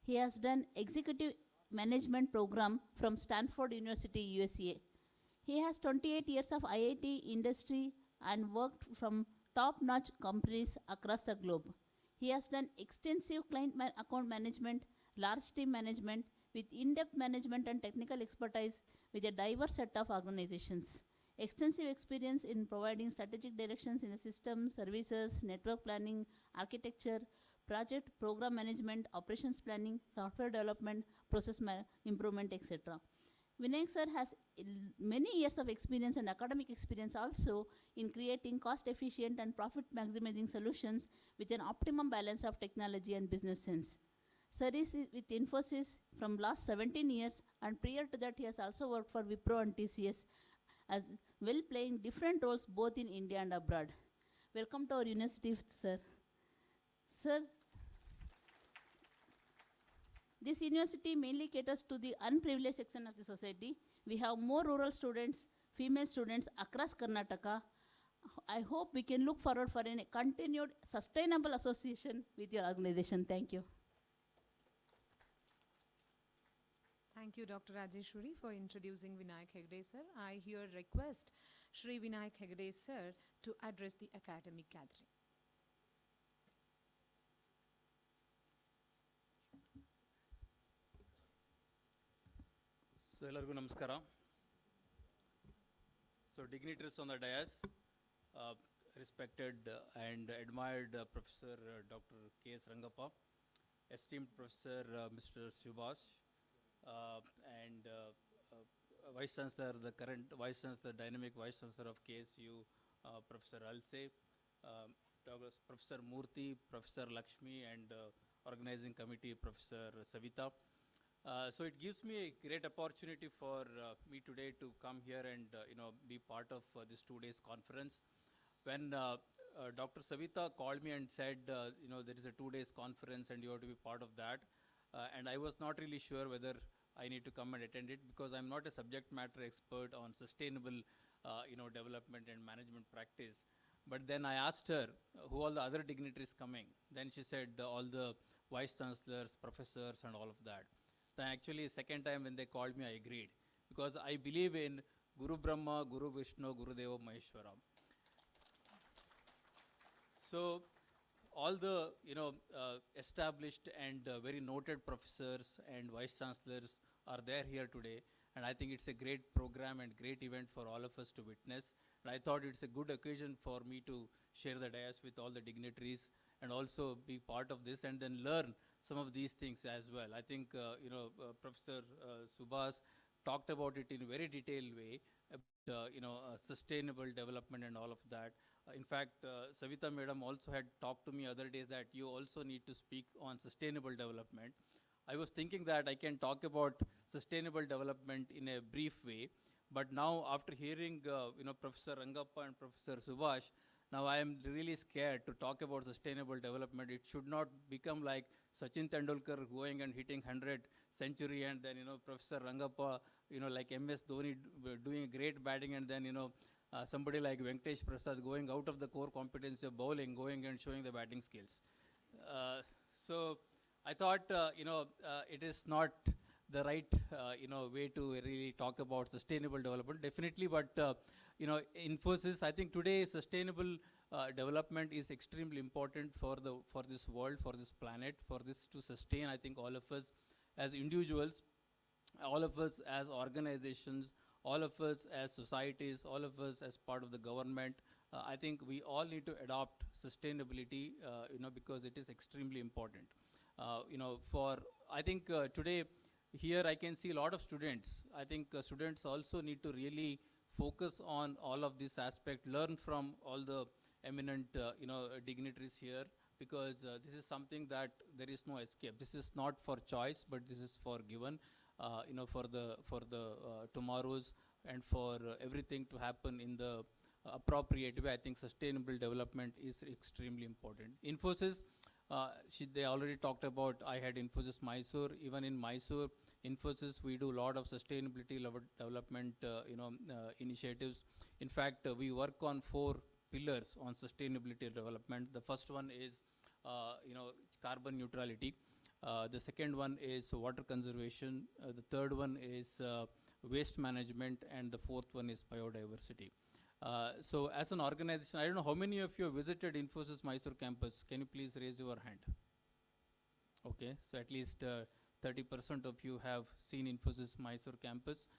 S8: He has done executive management program from Stanford University, USA. He has 28 years of IIT industry and worked from top-notch companies across the globe. He has done extensive account management, large team management with in-depth management and technical expertise with a diverse set of organizations. Extensive experience in providing strategic directions in the system, services, network planning, architecture, project, program management, operations planning, software development, process improvement, etc. Vinayak sir has many years of experience and academic experience also in creating cost-efficient and profit-maximizing solutions with an optimum balance of technology and business sense. Sir is with Infosys from last 17 years, and prior to that he has also worked for Wipro and TCS as well, playing different roles both in India and abroad. Welcome to our university, sir. Sir, this university mainly caters to the unprivileged section of the society. We have more rural students, female students across Karnataka. I hope we can look forward for a continued sustainable association with your organization. Thank you.
S1: Thank you, Dr. Rajeshwari, for introducing Vinayak Hegde, sir. I here request Shri Vinayak Hegde, sir, to address the academic gathering.
S6: So, ಎಲ್ಲರಿಗೂ ನಮಸ್ಕಾರ. So, dignitaries on the dais, respected and admired Professor Dr. K.S. Rangappa, esteemed Professor Mr. Subhash, and Vice Chancellor, the current Vice Chancellor, dynamic Vice Chancellor of KSU, Professor Alse, Professor Murthy, Professor Lakshmi, and organizing committee, Professor Savita. So it gives me a great opportunity for me today to come here and be part of this 2 days conference. When Dr. Savita called me and said there is a 2 days conference and you have to be part of that, and I was not really sure whether I need to come and attend it because I'm not a subject matter expert on sustainable development and management practice. But then I asked her who all the other dignitaries coming. Then she said all the vice chancellors, professors, and all of that. Then actually second time when they called me, I agreed because I believe in Guru Brahma, Guru Vishnu, Guru Deva Maheshwara. So all the established and very noted professors and vice chancellors are there here today, and I think it's a great program and great event for all of us to witness. And I thought it's a good occasion for me to share the dais with all the dignitaries and also be part of this and then learn some of these things as well. I think Professor Subhas, talked about it in a very detailed way, sustainable development and all of that. In fact, Savita madam also had talked to me other days that you also need to speak on sustainable development. I was thinking that I can talk about sustainable development in a brief way, but now after hearing Professor Rangappa and Professor Subhash, now I am really scared to talk about sustainable development. It should not become like Sachin Tendulkar going and hitting 100 century, and then Professor Rangappa like MS Dhoni doing great batting, and then somebody like Venkatesh Prasad going out of the core competency of bowling, going and showing the batting skills. So I thought it is not the right way to really talk about sustainable development, definitely, but Infosys, I think today sustainable development is extremely important for this world, for this planet, for this to sustain. I think all of us as individuals, all of us as organizations, all of us as societies, all of us as part of the government, I think we all need to adopt sustainability, because it is extremely important. I think today here I can see a lot of students. I think students also need to really focus on all of this aspect, learn from all the eminent dignitaries here, because this is something that there is no escape. This is not for choice, but this is for given, for the tomorrows, and for everything to happen in the appropriate way. I think sustainable development is extremely important. Infosys, they already talked about, I had Infosys Mysore. Even in Mysore, Infosys, we do a lot of sustainability development initiatives. In fact, we work on 4 pillars on sustainability development. The first one is carbon neutrality. The second one is water conservation. The third one is waste management, and the fourth one is biodiversity. So as an organization, I don't know how many of you have visited Infosys Mysore campus. Can you please raise your hand? Okay, so at least 30% of you have seen Infosys Mysore campus.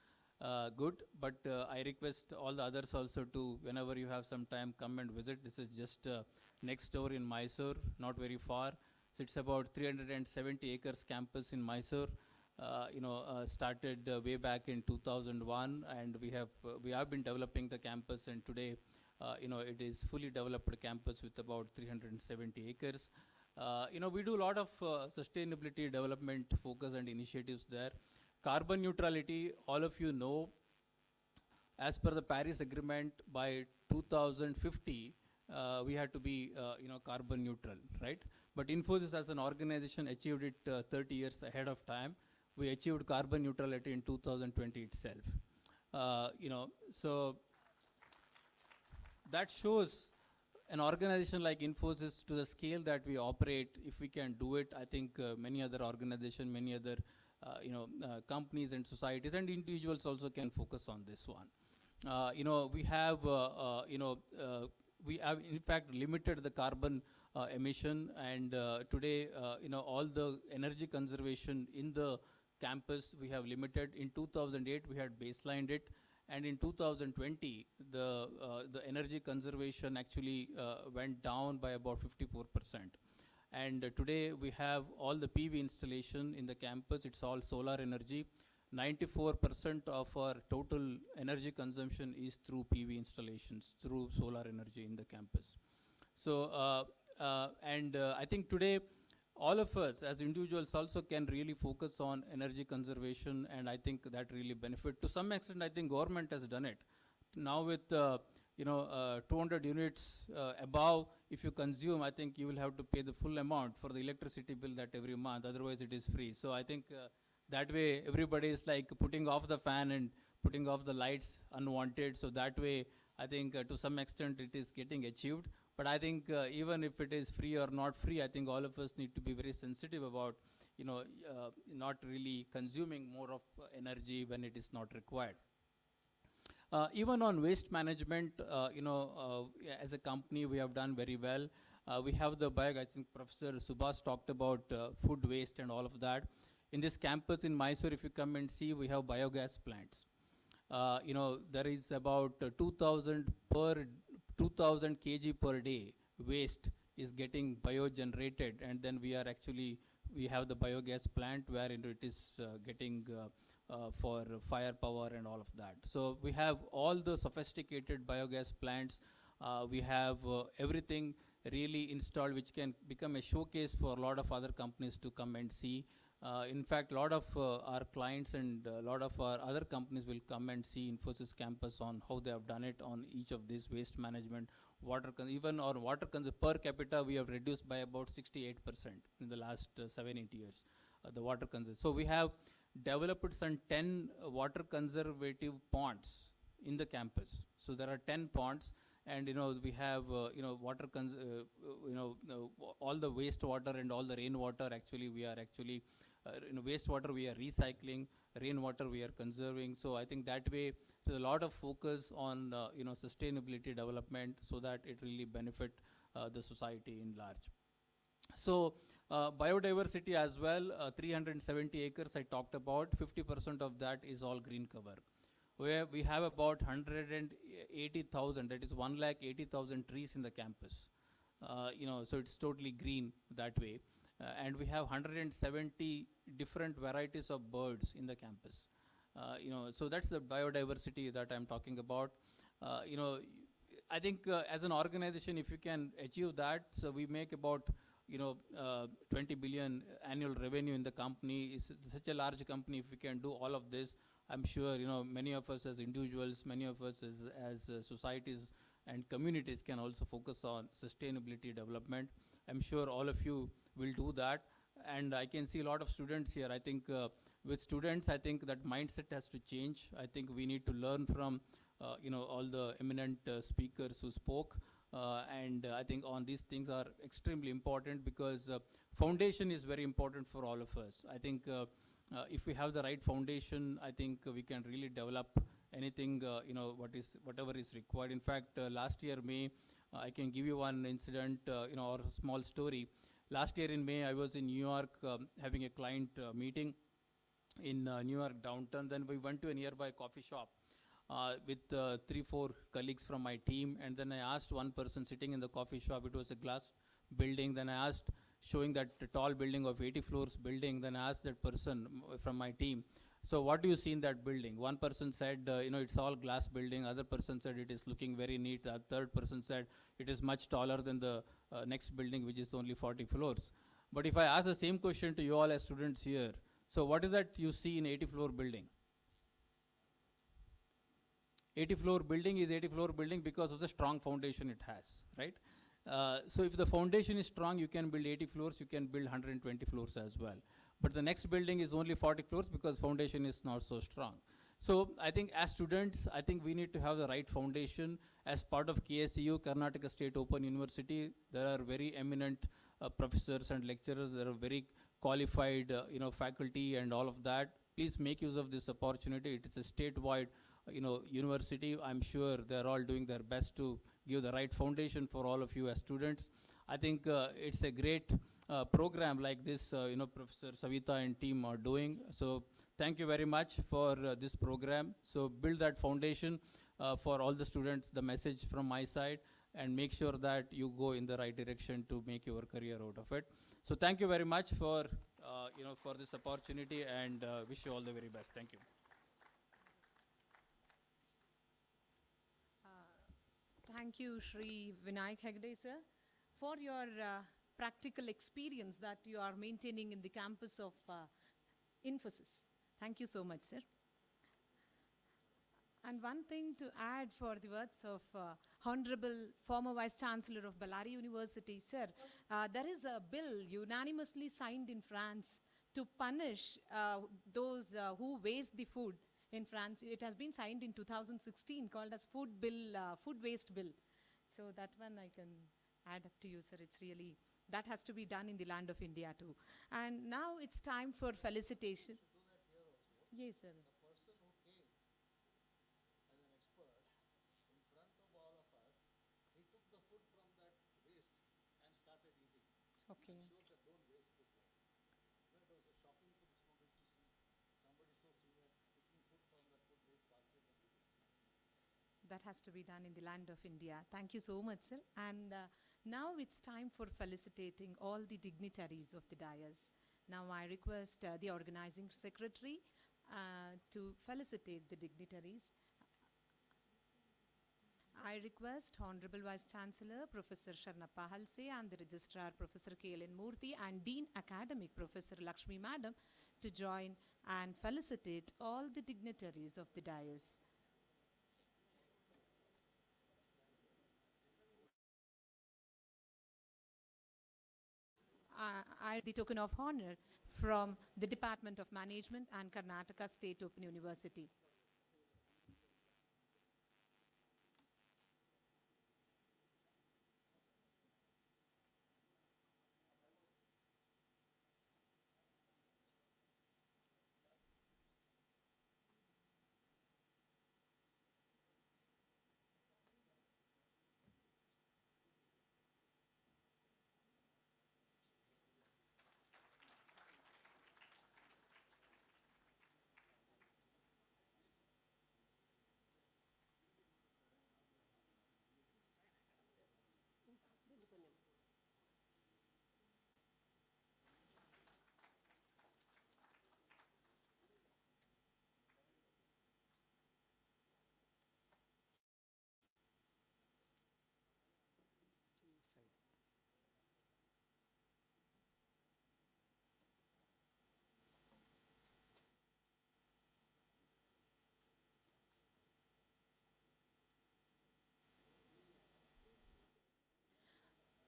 S6: Good, but I request all the others also to, whenever you have some time, come and visit. This is just next door in Mysore, not very far. So it's about 370 acres campus in Mysore. Started way back in 2001, and we have been developing the campus, and today it is fully developed campus with about 370 acres. We do a lot of sustainability development focus and initiatives there. Carbon neutrality, all of you know, as per the Paris Agreement, by 2050 we had to be carbon neutral, right? But Infosys as an organization achieved it 30 years ahead of time. We achieved carbon neutrality in 2020 itself. So that shows an organization like Infosys, to the scale that we operate, if we can do it, I think many other organizations, many other companies and societies and individuals also can focus on this one. We have in fact limited the carbon emission, and today all the energy conservation in the campus we have limited. In 2008 we had baselined it, and in 2020 the energy conservation actually went down by about 54%. And today we have all the PV installation in the campus. It's all solar energy. 94% of our total energy consumption is through PV installations, through solar energy in the campus. So I think today all of us as individuals also can really focus on energy conservation, and I think that really benefit. To some extent, I think government has done it. Now with 200 units above, if you consume, I think you will have to pay the full amount for the electricity bill that every month, otherwise it is free. So I think that way everybody is like putting off the fan and putting off the lights unwanted. So that way I think to some extent it is getting achieved. But I think even if it is free or not free, I think all of us need to be very sensitive about not really consuming more of energy when it is not required. Even on waste management, as a company, we have done very well. We have the I think Professor Subhash talked about food waste and all of that. In this campus in Mysore, if you come and see, we have biogas plants. There is about 2,000 kg per day waste is getting biogenerated, and then we have the biogas plant where it is getting
S9: for firepower and all of that. So we have all the sophisticated biogas plants. We have everything really installed, which can become a showcase for a lot of other companies to come and see. In fact, a lot of our clients and a lot of our other companies will come and see Infosys campus on how they have done it on each of these waste management, even our water per capita, we have reduced by about 68% in the last 7-8 years, the water consumption. So we have developed some 10 water conservative ponds in the campus. So there are 10 ponds, and we have water all the wastewater and all the rainwater. Actually, we are wastewater we are recycling, rainwater we are conserving. So I think that way there's a lot of focus on sustainability development, so that it really benefit the society in large. So biodiversity as well, 370 acres I talked about. 50% of that is all green cover. We have about 180,000, that is 180,000 trees in the campus. So it's totally green that way. And we have 170 different varieties of birds in the campus. So that's the biodiversity that I'm talking about. I think as an organization, if you can achieve that, so we make about 20 billion annual revenue in the company. Is such a large company. If we can do all of this, I'm sure many of us as individuals, many of us as societies and communities can also focus on sustainability development. I'm sure all of you will do that, and I can see a lot of students here. I think with students, I think that mindset has to change. I think we need to learn from all the eminent speakers who spoke, and I think on these things are extremely important, because foundation is very important for all of us. I think if we have the right foundation, I think we can really develop anything, whatever is required. In fact, last year May, I can give you one incident, or a small story. Last year in May, I was in New York having a client meeting in New York downtown. Then we went to a nearby coffee shop with 3-4 colleagues from my team, and then I asked one person sitting in the coffee shop. It was a glass building. Then I asked, showing that tall building of 80 floors building, then I asked that person from my team, so what do you see in that building? One person said, it's all glass building. Other person said it is looking very neat. The third person said it is much taller than the next building, which is only 40 floors. But if I ask the same question to you all as students here, so what is that you see in 80-floor building? 80-floor building is 80-floor building because of the strong foundation it has, right? So if the foundation is strong, you can build 80 floors, you can build 120 floors as well. But the next building is only 40 floors because foundation is not so strong. So I think as students, I think we need to have the right foundation. As part of KSU, Karnataka State Open University, there are very eminent professors and lecturers. There are very qualified faculty and all of that. Please make use of this opportunity. It is a statewide university. I'm sure they're all doing their best to give the right foundation for all of you as students. I think it's a great program like this, Professor Savita and team are doing. So thank you very much for this program. So build that foundation for all the students, the message from my side, and make sure that you go in the right direction to make your career out of it. So thank you very much for, for this opportunity, and wish you all the very best. Thank you.
S1: Thank you, Shri Vinayak Hegde, sir, for your practical experience that you are maintaining in the campus of Infosys. Thank you so much, sir. And one thing to add for the words of Honorable former Vice Chancellor of Bellary University, sir, there is a bill unanimously signed in France to punish those who waste the food in France. It has been signed in 2016, called as food waste bill. So that one I can add up to you, sir. It's really, that has to be done in the land of India too. And now it's time for felicitation. Yes, sir. Okay. That has to be done in the land of India. Thank you so much, sir. And now it's time for felicitating all the dignitaries of the dais. Now I request the organizing secretary to felicitate the dignitaries. I request Honorable Vice Chancellor Professor Sharanappa Halse and the Registrar Professor K.L.N. Murthy and Dean Academic Professor Lakshmi Madam to join and felicitate all the dignitaries of the dais. The token of honor from the Department of Management and Karnataka State Open University.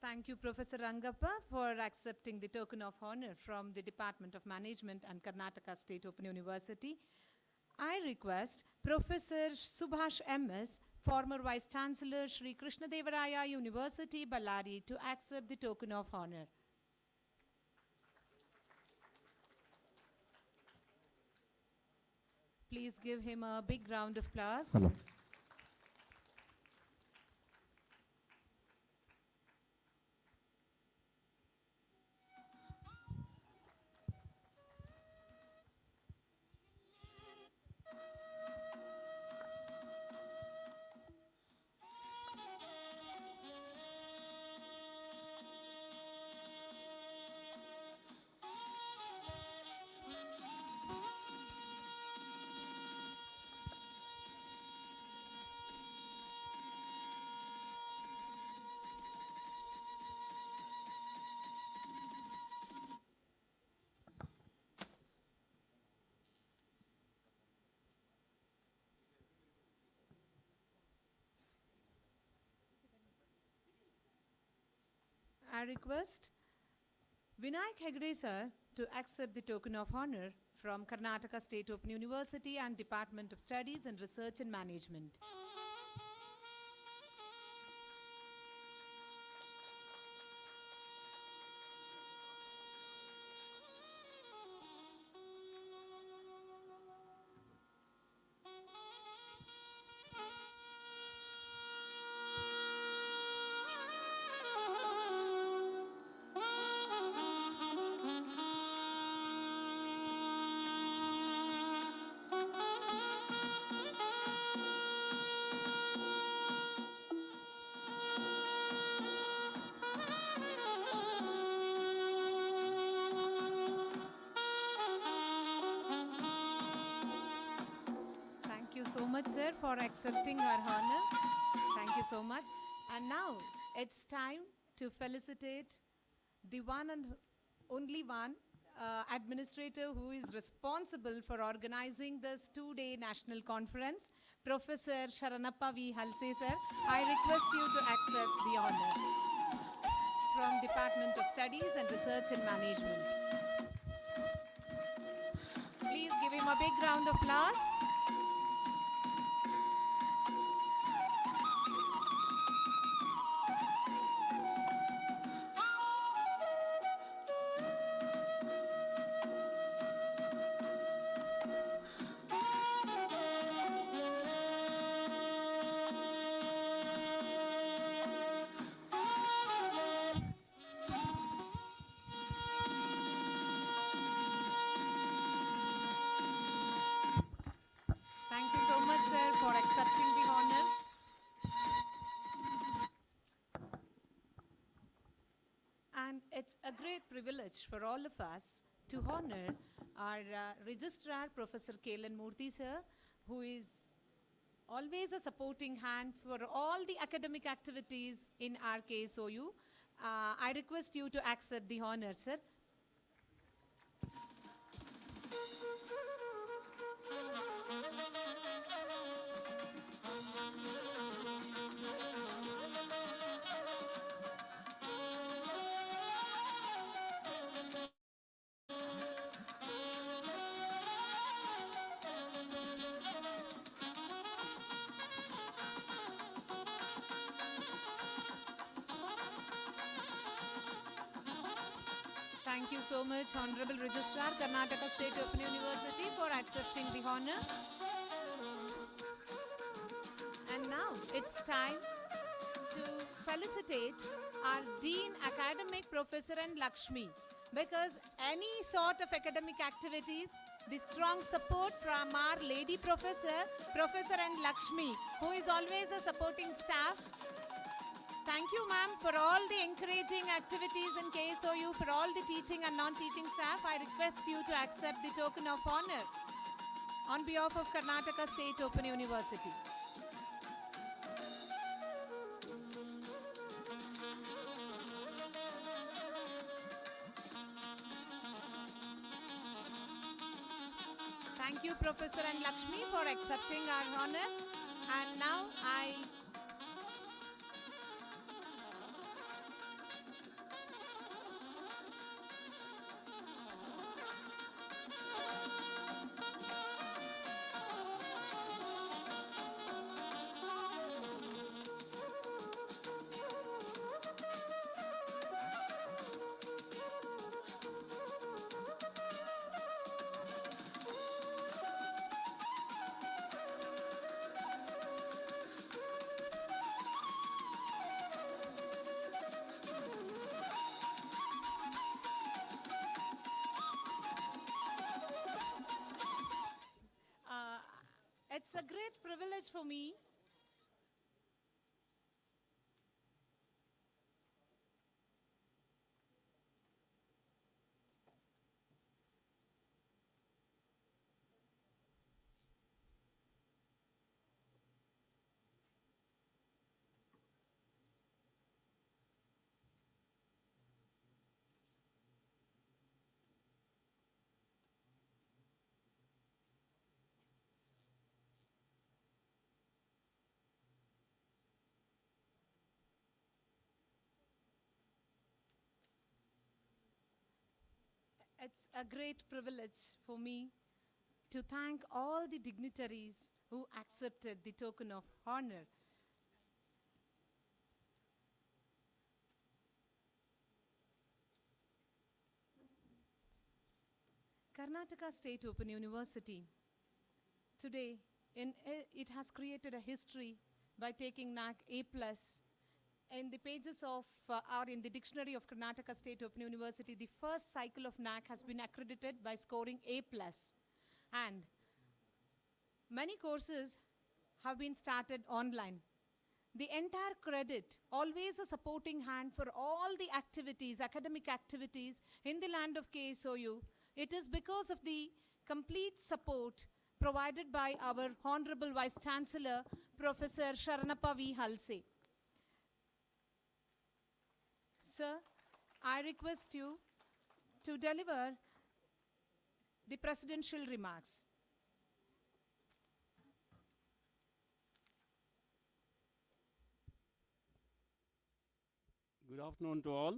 S1: Thank you, Professor Rangappa, for accepting the token of honor from the Department of Management and Karnataka State Open University. I request Professor Subhash M.S., former Vice Chancellor, Sri Krishnadevaraya University, Ballari, to accept the token of honor. Please give him a big round of applause.
S10: Hello.
S1: I request Vinayak Hegde sir to accept the token of honor from Karnataka State Open University and Department of Studies and Research and Management. Thank you so much, sir, for accepting our honor. Thank you so much. And now it's time to felicitate the one and only one administrator who is responsible for organizing this two-day national conference, Professor Sharanappa V. Halse, sir. I request you to accept the honor from Department of Studies and Research and Management. Please give him a big round of applause. Thank you so much, sir, for accepting the honor. And it's a great privilege for all of us to honor our registrar, Professor Kelan Murthy sir, who is always a supporting hand for all the academic activities in our KSOU. I request you to accept the honor, sir. Thank you so much, Honorable Registrar, Karnataka State Open University, for accepting the honor. And now it's time to felicitate our Dean Academic Professor and Lakshmi, because any sort of academic activities, the strong support from our Lady Professor, Professor and Lakshmi, who is always a supporting staff. Thank you, ma'am, for all the encouraging activities in KSOU, for all the teaching and non-teaching staff. I request you to accept the token of honor on behalf of Karnataka State Open University. Thank you, Professor and Lakshmi, for accepting our honor. And now it's a great privilege for me It's a great privilege for me to thank all the dignitaries who accepted the token of honor. Karnataka State Open University today it has created a history by taking NAC A+ in the pages of or in the dictionary of Karnataka State Open University. The first cycle of NAC has been accredited by scoring A+, and many courses have been started online. The entire credit, always a supporting hand for all the activities, academic activities in the land of KSOU, it is because of the complete support provided by our Honorable Vice Chancellor, Professor Sharanappa V. Halse. Sir, I request you to deliver the presidential remarks.
S10: Good afternoon to all.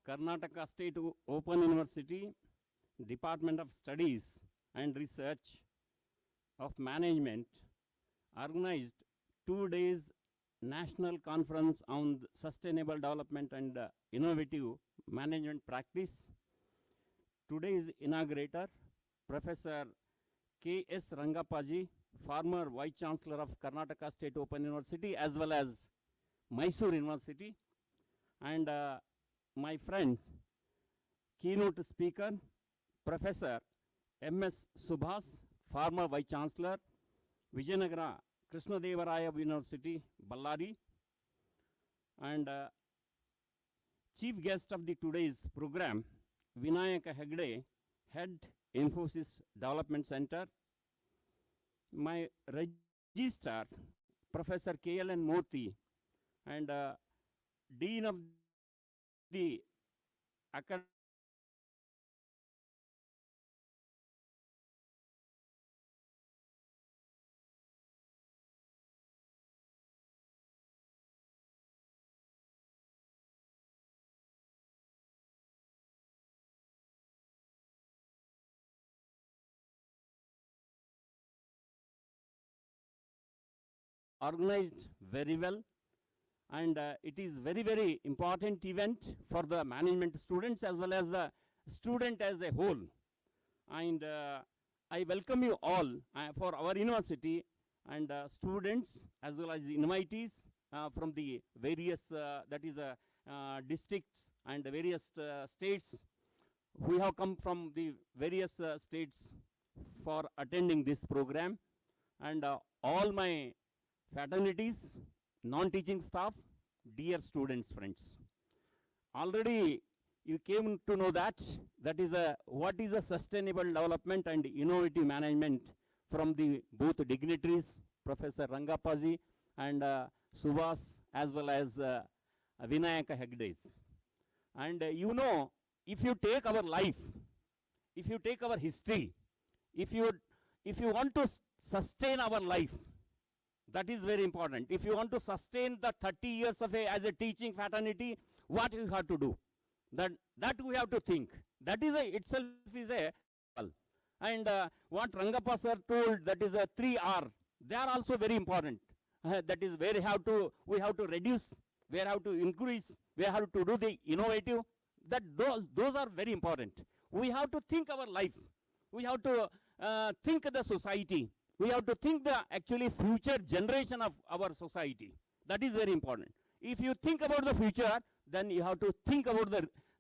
S10: Karnataka State Open University, Department of Studies and Research of Management organized 2 days National Conference on Sustainable Development and Innovative Management Practice. Today's inaugurator, Professor K.S. Rangappaji, former Vice Chancellor of Karnataka State Open University as well as Mysore University, and my friend, keynote speaker, Professor M.S. Subhas, former Vice Chancellor, Vijayanagara Krishnadevaraya University, Ballari, and chief guest of the today's program, Vinayaka Hegde, Head, Infosys Development Center. My registrar, Professor K.L.N. Murthy, and Dean of the Academic organized very well, and it is very, very important event for the management students as well as the student as a whole. And I welcome you all for our university, and students as well as invitees from the various districts and various states. We have come from the various states for attending this program, and all my fraternities, non-teaching staff, dear students, friends. Already you came to know that is what is a sustainable development and innovative management from the both dignitaries, Professor Rangappaji and Subhas, as well as Vinayaka Hegdes. And you know, if you take our life, if you take our history, if you want to sustain our life, that is very important. If you want to sustain the 30 years of as a teaching fraternity, what you have to do? That we have to think. That is itself is a, and what Rangappa sir told, that is a 3R. They are also very important. That is where we have to reduce, we have to increase, we have to do the innovative. That those are very important. We have to think our life. We have to think the society. We have to think the actually future generation of our society. That is very important. If you think about the future, then you have to think about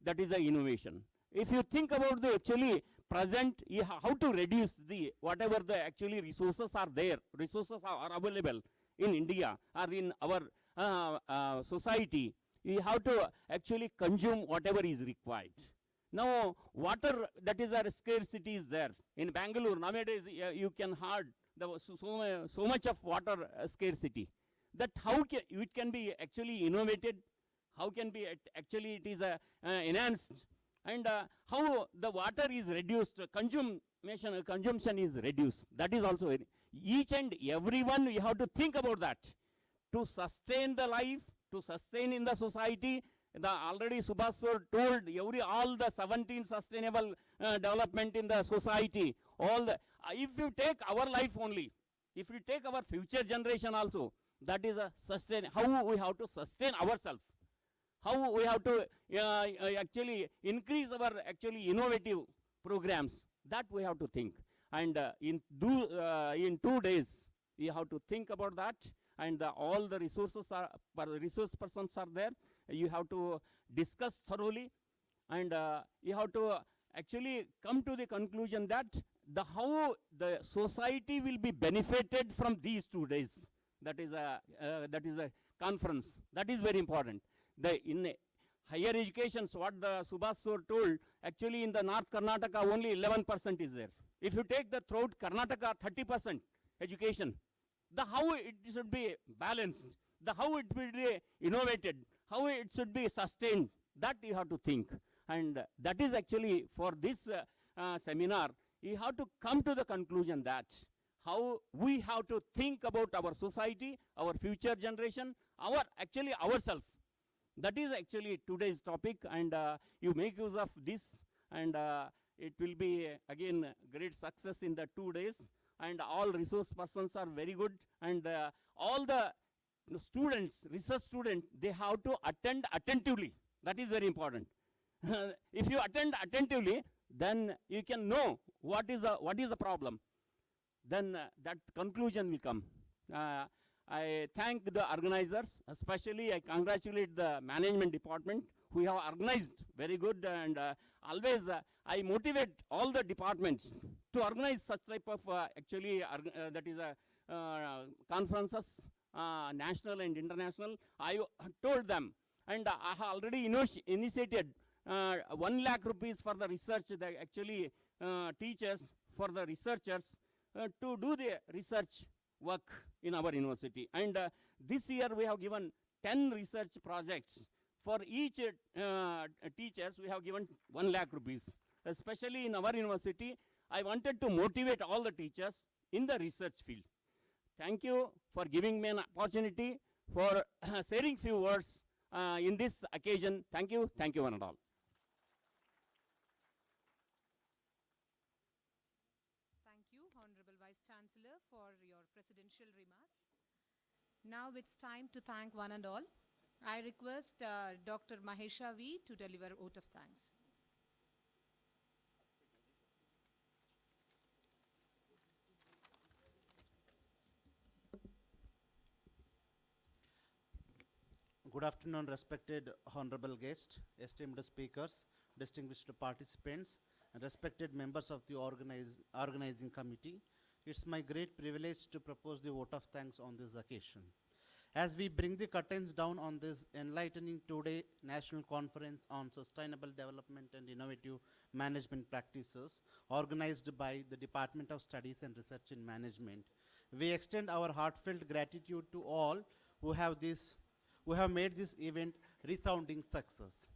S10: that is the innovation. If you think about the actually present, how to reduce the whatever the actually resources are there, resources are available in India or in our society, you have to actually consume whatever is required. Now, water, that is a scarcity is there. In Bangalore, nowadays, you can hard so much of water scarcity. That how it can be actually innovated, how can be actually it is enhanced, and how the water is reduced, consumption is reduced. That is also each and everyone, you have to think about that to sustain the life, to sustain in the society. Already Subhas sir told all the 17 sustainable development in the society. If you take our life only, if you take our future generation also, that is how we have to sustain ourselves, how we have to actually increase our actually innovative programs. That we have to think, and in 2 days we have to think about that, and all the resource persons are there. You have to discuss thoroughly, and you have to actually come to the conclusion that how the society will be benefited from these 2 days. That is a conference. That is very important. In higher education, so what the Subhas sir told, actually in the North Karnataka only 11% is there. If you take the throughout Karnataka 30% education, how it should be balanced, how it will be innovated, how it should be sustained, that you have to think. And that is actually for this seminar, you have to come to the conclusion that how we have to think about our society, our future generation, ourselves. That is actually today's topic, and you make use of this, and it will be again great success in the 2 days, and all resource persons are very good, and all the students, research students, they have to attend attentively. That is very important. If you attend attentively, then you can know what is the problem. Then that conclusion will come. I thank the organizers, especially I congratulate the management department who have organized very good, and always I motivate all the departments to organize such type of that is conferences, national and international. I told them, and I have already initiated 1 lakh rupees for the research, teachers, for the researchers to do the research work in our university. And this year we have given 10 research projects. For each teachers, we have given 1 lakh rupees. Especially in our university, I wanted to motivate all the teachers in the research field. Thank you for giving me an opportunity for sharing few words in this occasion. Thank you one and all.
S1: Thank you, Honorable Vice Chancellor, for your presidential remarks. Now it's time to thank one and all. I request Dr. Mahesha V to deliver vote of thanks.
S11: Good afternoon, respected honorable guests, esteemed speakers, distinguished participants, and respected members of the organizing committee. It's my great privilege to propose the vote of thanks on this occasion. As we bring the curtains down on this enlightening two-day national conference on sustainable development and innovative management practices organized by the Department of Studies and Research in Management, we extend our heartfelt gratitude to all who have made this event resounding success.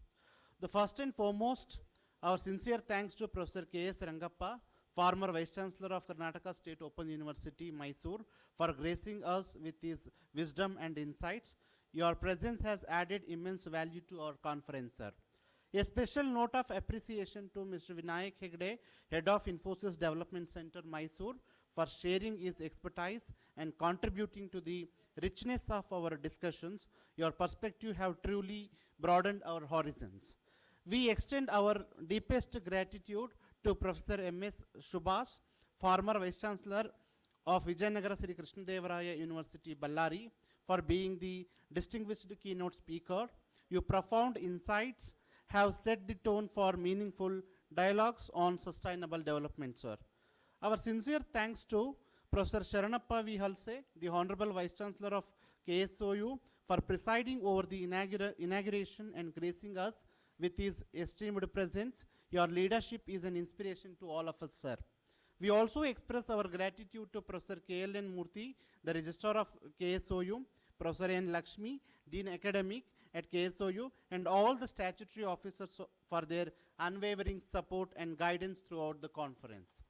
S11: The first and foremost, our sincere thanks to Professor K.S. Rangappa, former Vice Chancellor of Karnataka State Open University, Mysore, for gracing us with his wisdom and insights. Your presence has added immense value to our conference, sir. A special note of appreciation to Mr. Vinayak Hegde, Head of Infosys Development Center, Mysore, for sharing his expertise and contributing to the richness of our discussions. Your perspective have truly broadened our horizons. We extend our deepest gratitude to Professor M.S. Subhas, former Vice Chancellor of Vijayanagara Sri Krishnadevaraya University, Ballari, for being the distinguished keynote speaker. Your profound insights have set the tone for meaningful dialogues on sustainable development, sir. Our sincere thanks to Professor Sharanappa V. Halse, the Honorable Vice Chancellor of KSOU, for presiding over the inauguration and gracing us with his esteemed presence. Your leadership is an inspiration to all of us, sir. We also express our gratitude to Professor K.L.N. Murthy, the Registrar of KSOU, Professor N. Lakshmi, Dean Academic at KSOU, and all the statutory officers for their unwavering support and guidance throughout the conference.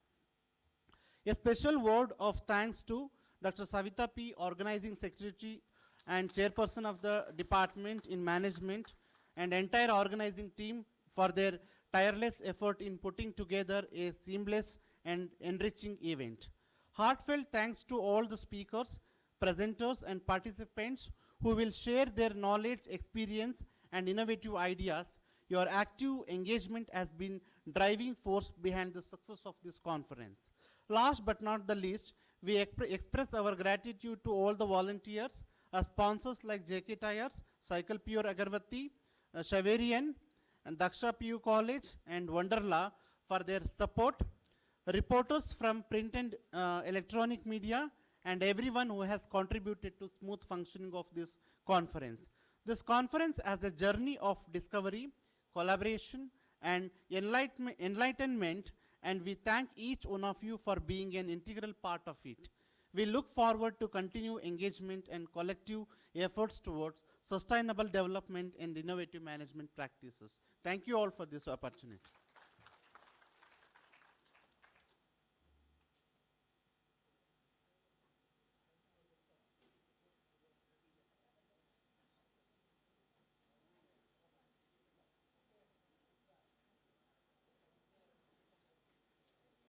S11: A special word of thanks to Dr. Savita P., Organizing Secretary and Chairperson of the Department in Management, and entire organizing team for their tireless effort in putting together a seamless and enriching event. Heartfelt thanks to all the speakers, presenters, and participants who will share their knowledge, experience, and innovative ideas. Your active engagement has been driving force behind the success of this conference. Last but not the least, we express our gratitude to all the volunteers, sponsors like JK Tires, Cycle Pure Agarbatti, Shaverian, and Daksha PU College, and Wonderla for their support, reporters from print and electronic media, and everyone who has contributed to smooth functioning of this conference. This conference as a journey of discovery, collaboration, and enlightenment, and we thank each one of you for being an integral part of it. We look forward to continue engagement and collective efforts towards sustainable development and innovative management practices. Thank you all for this opportunity.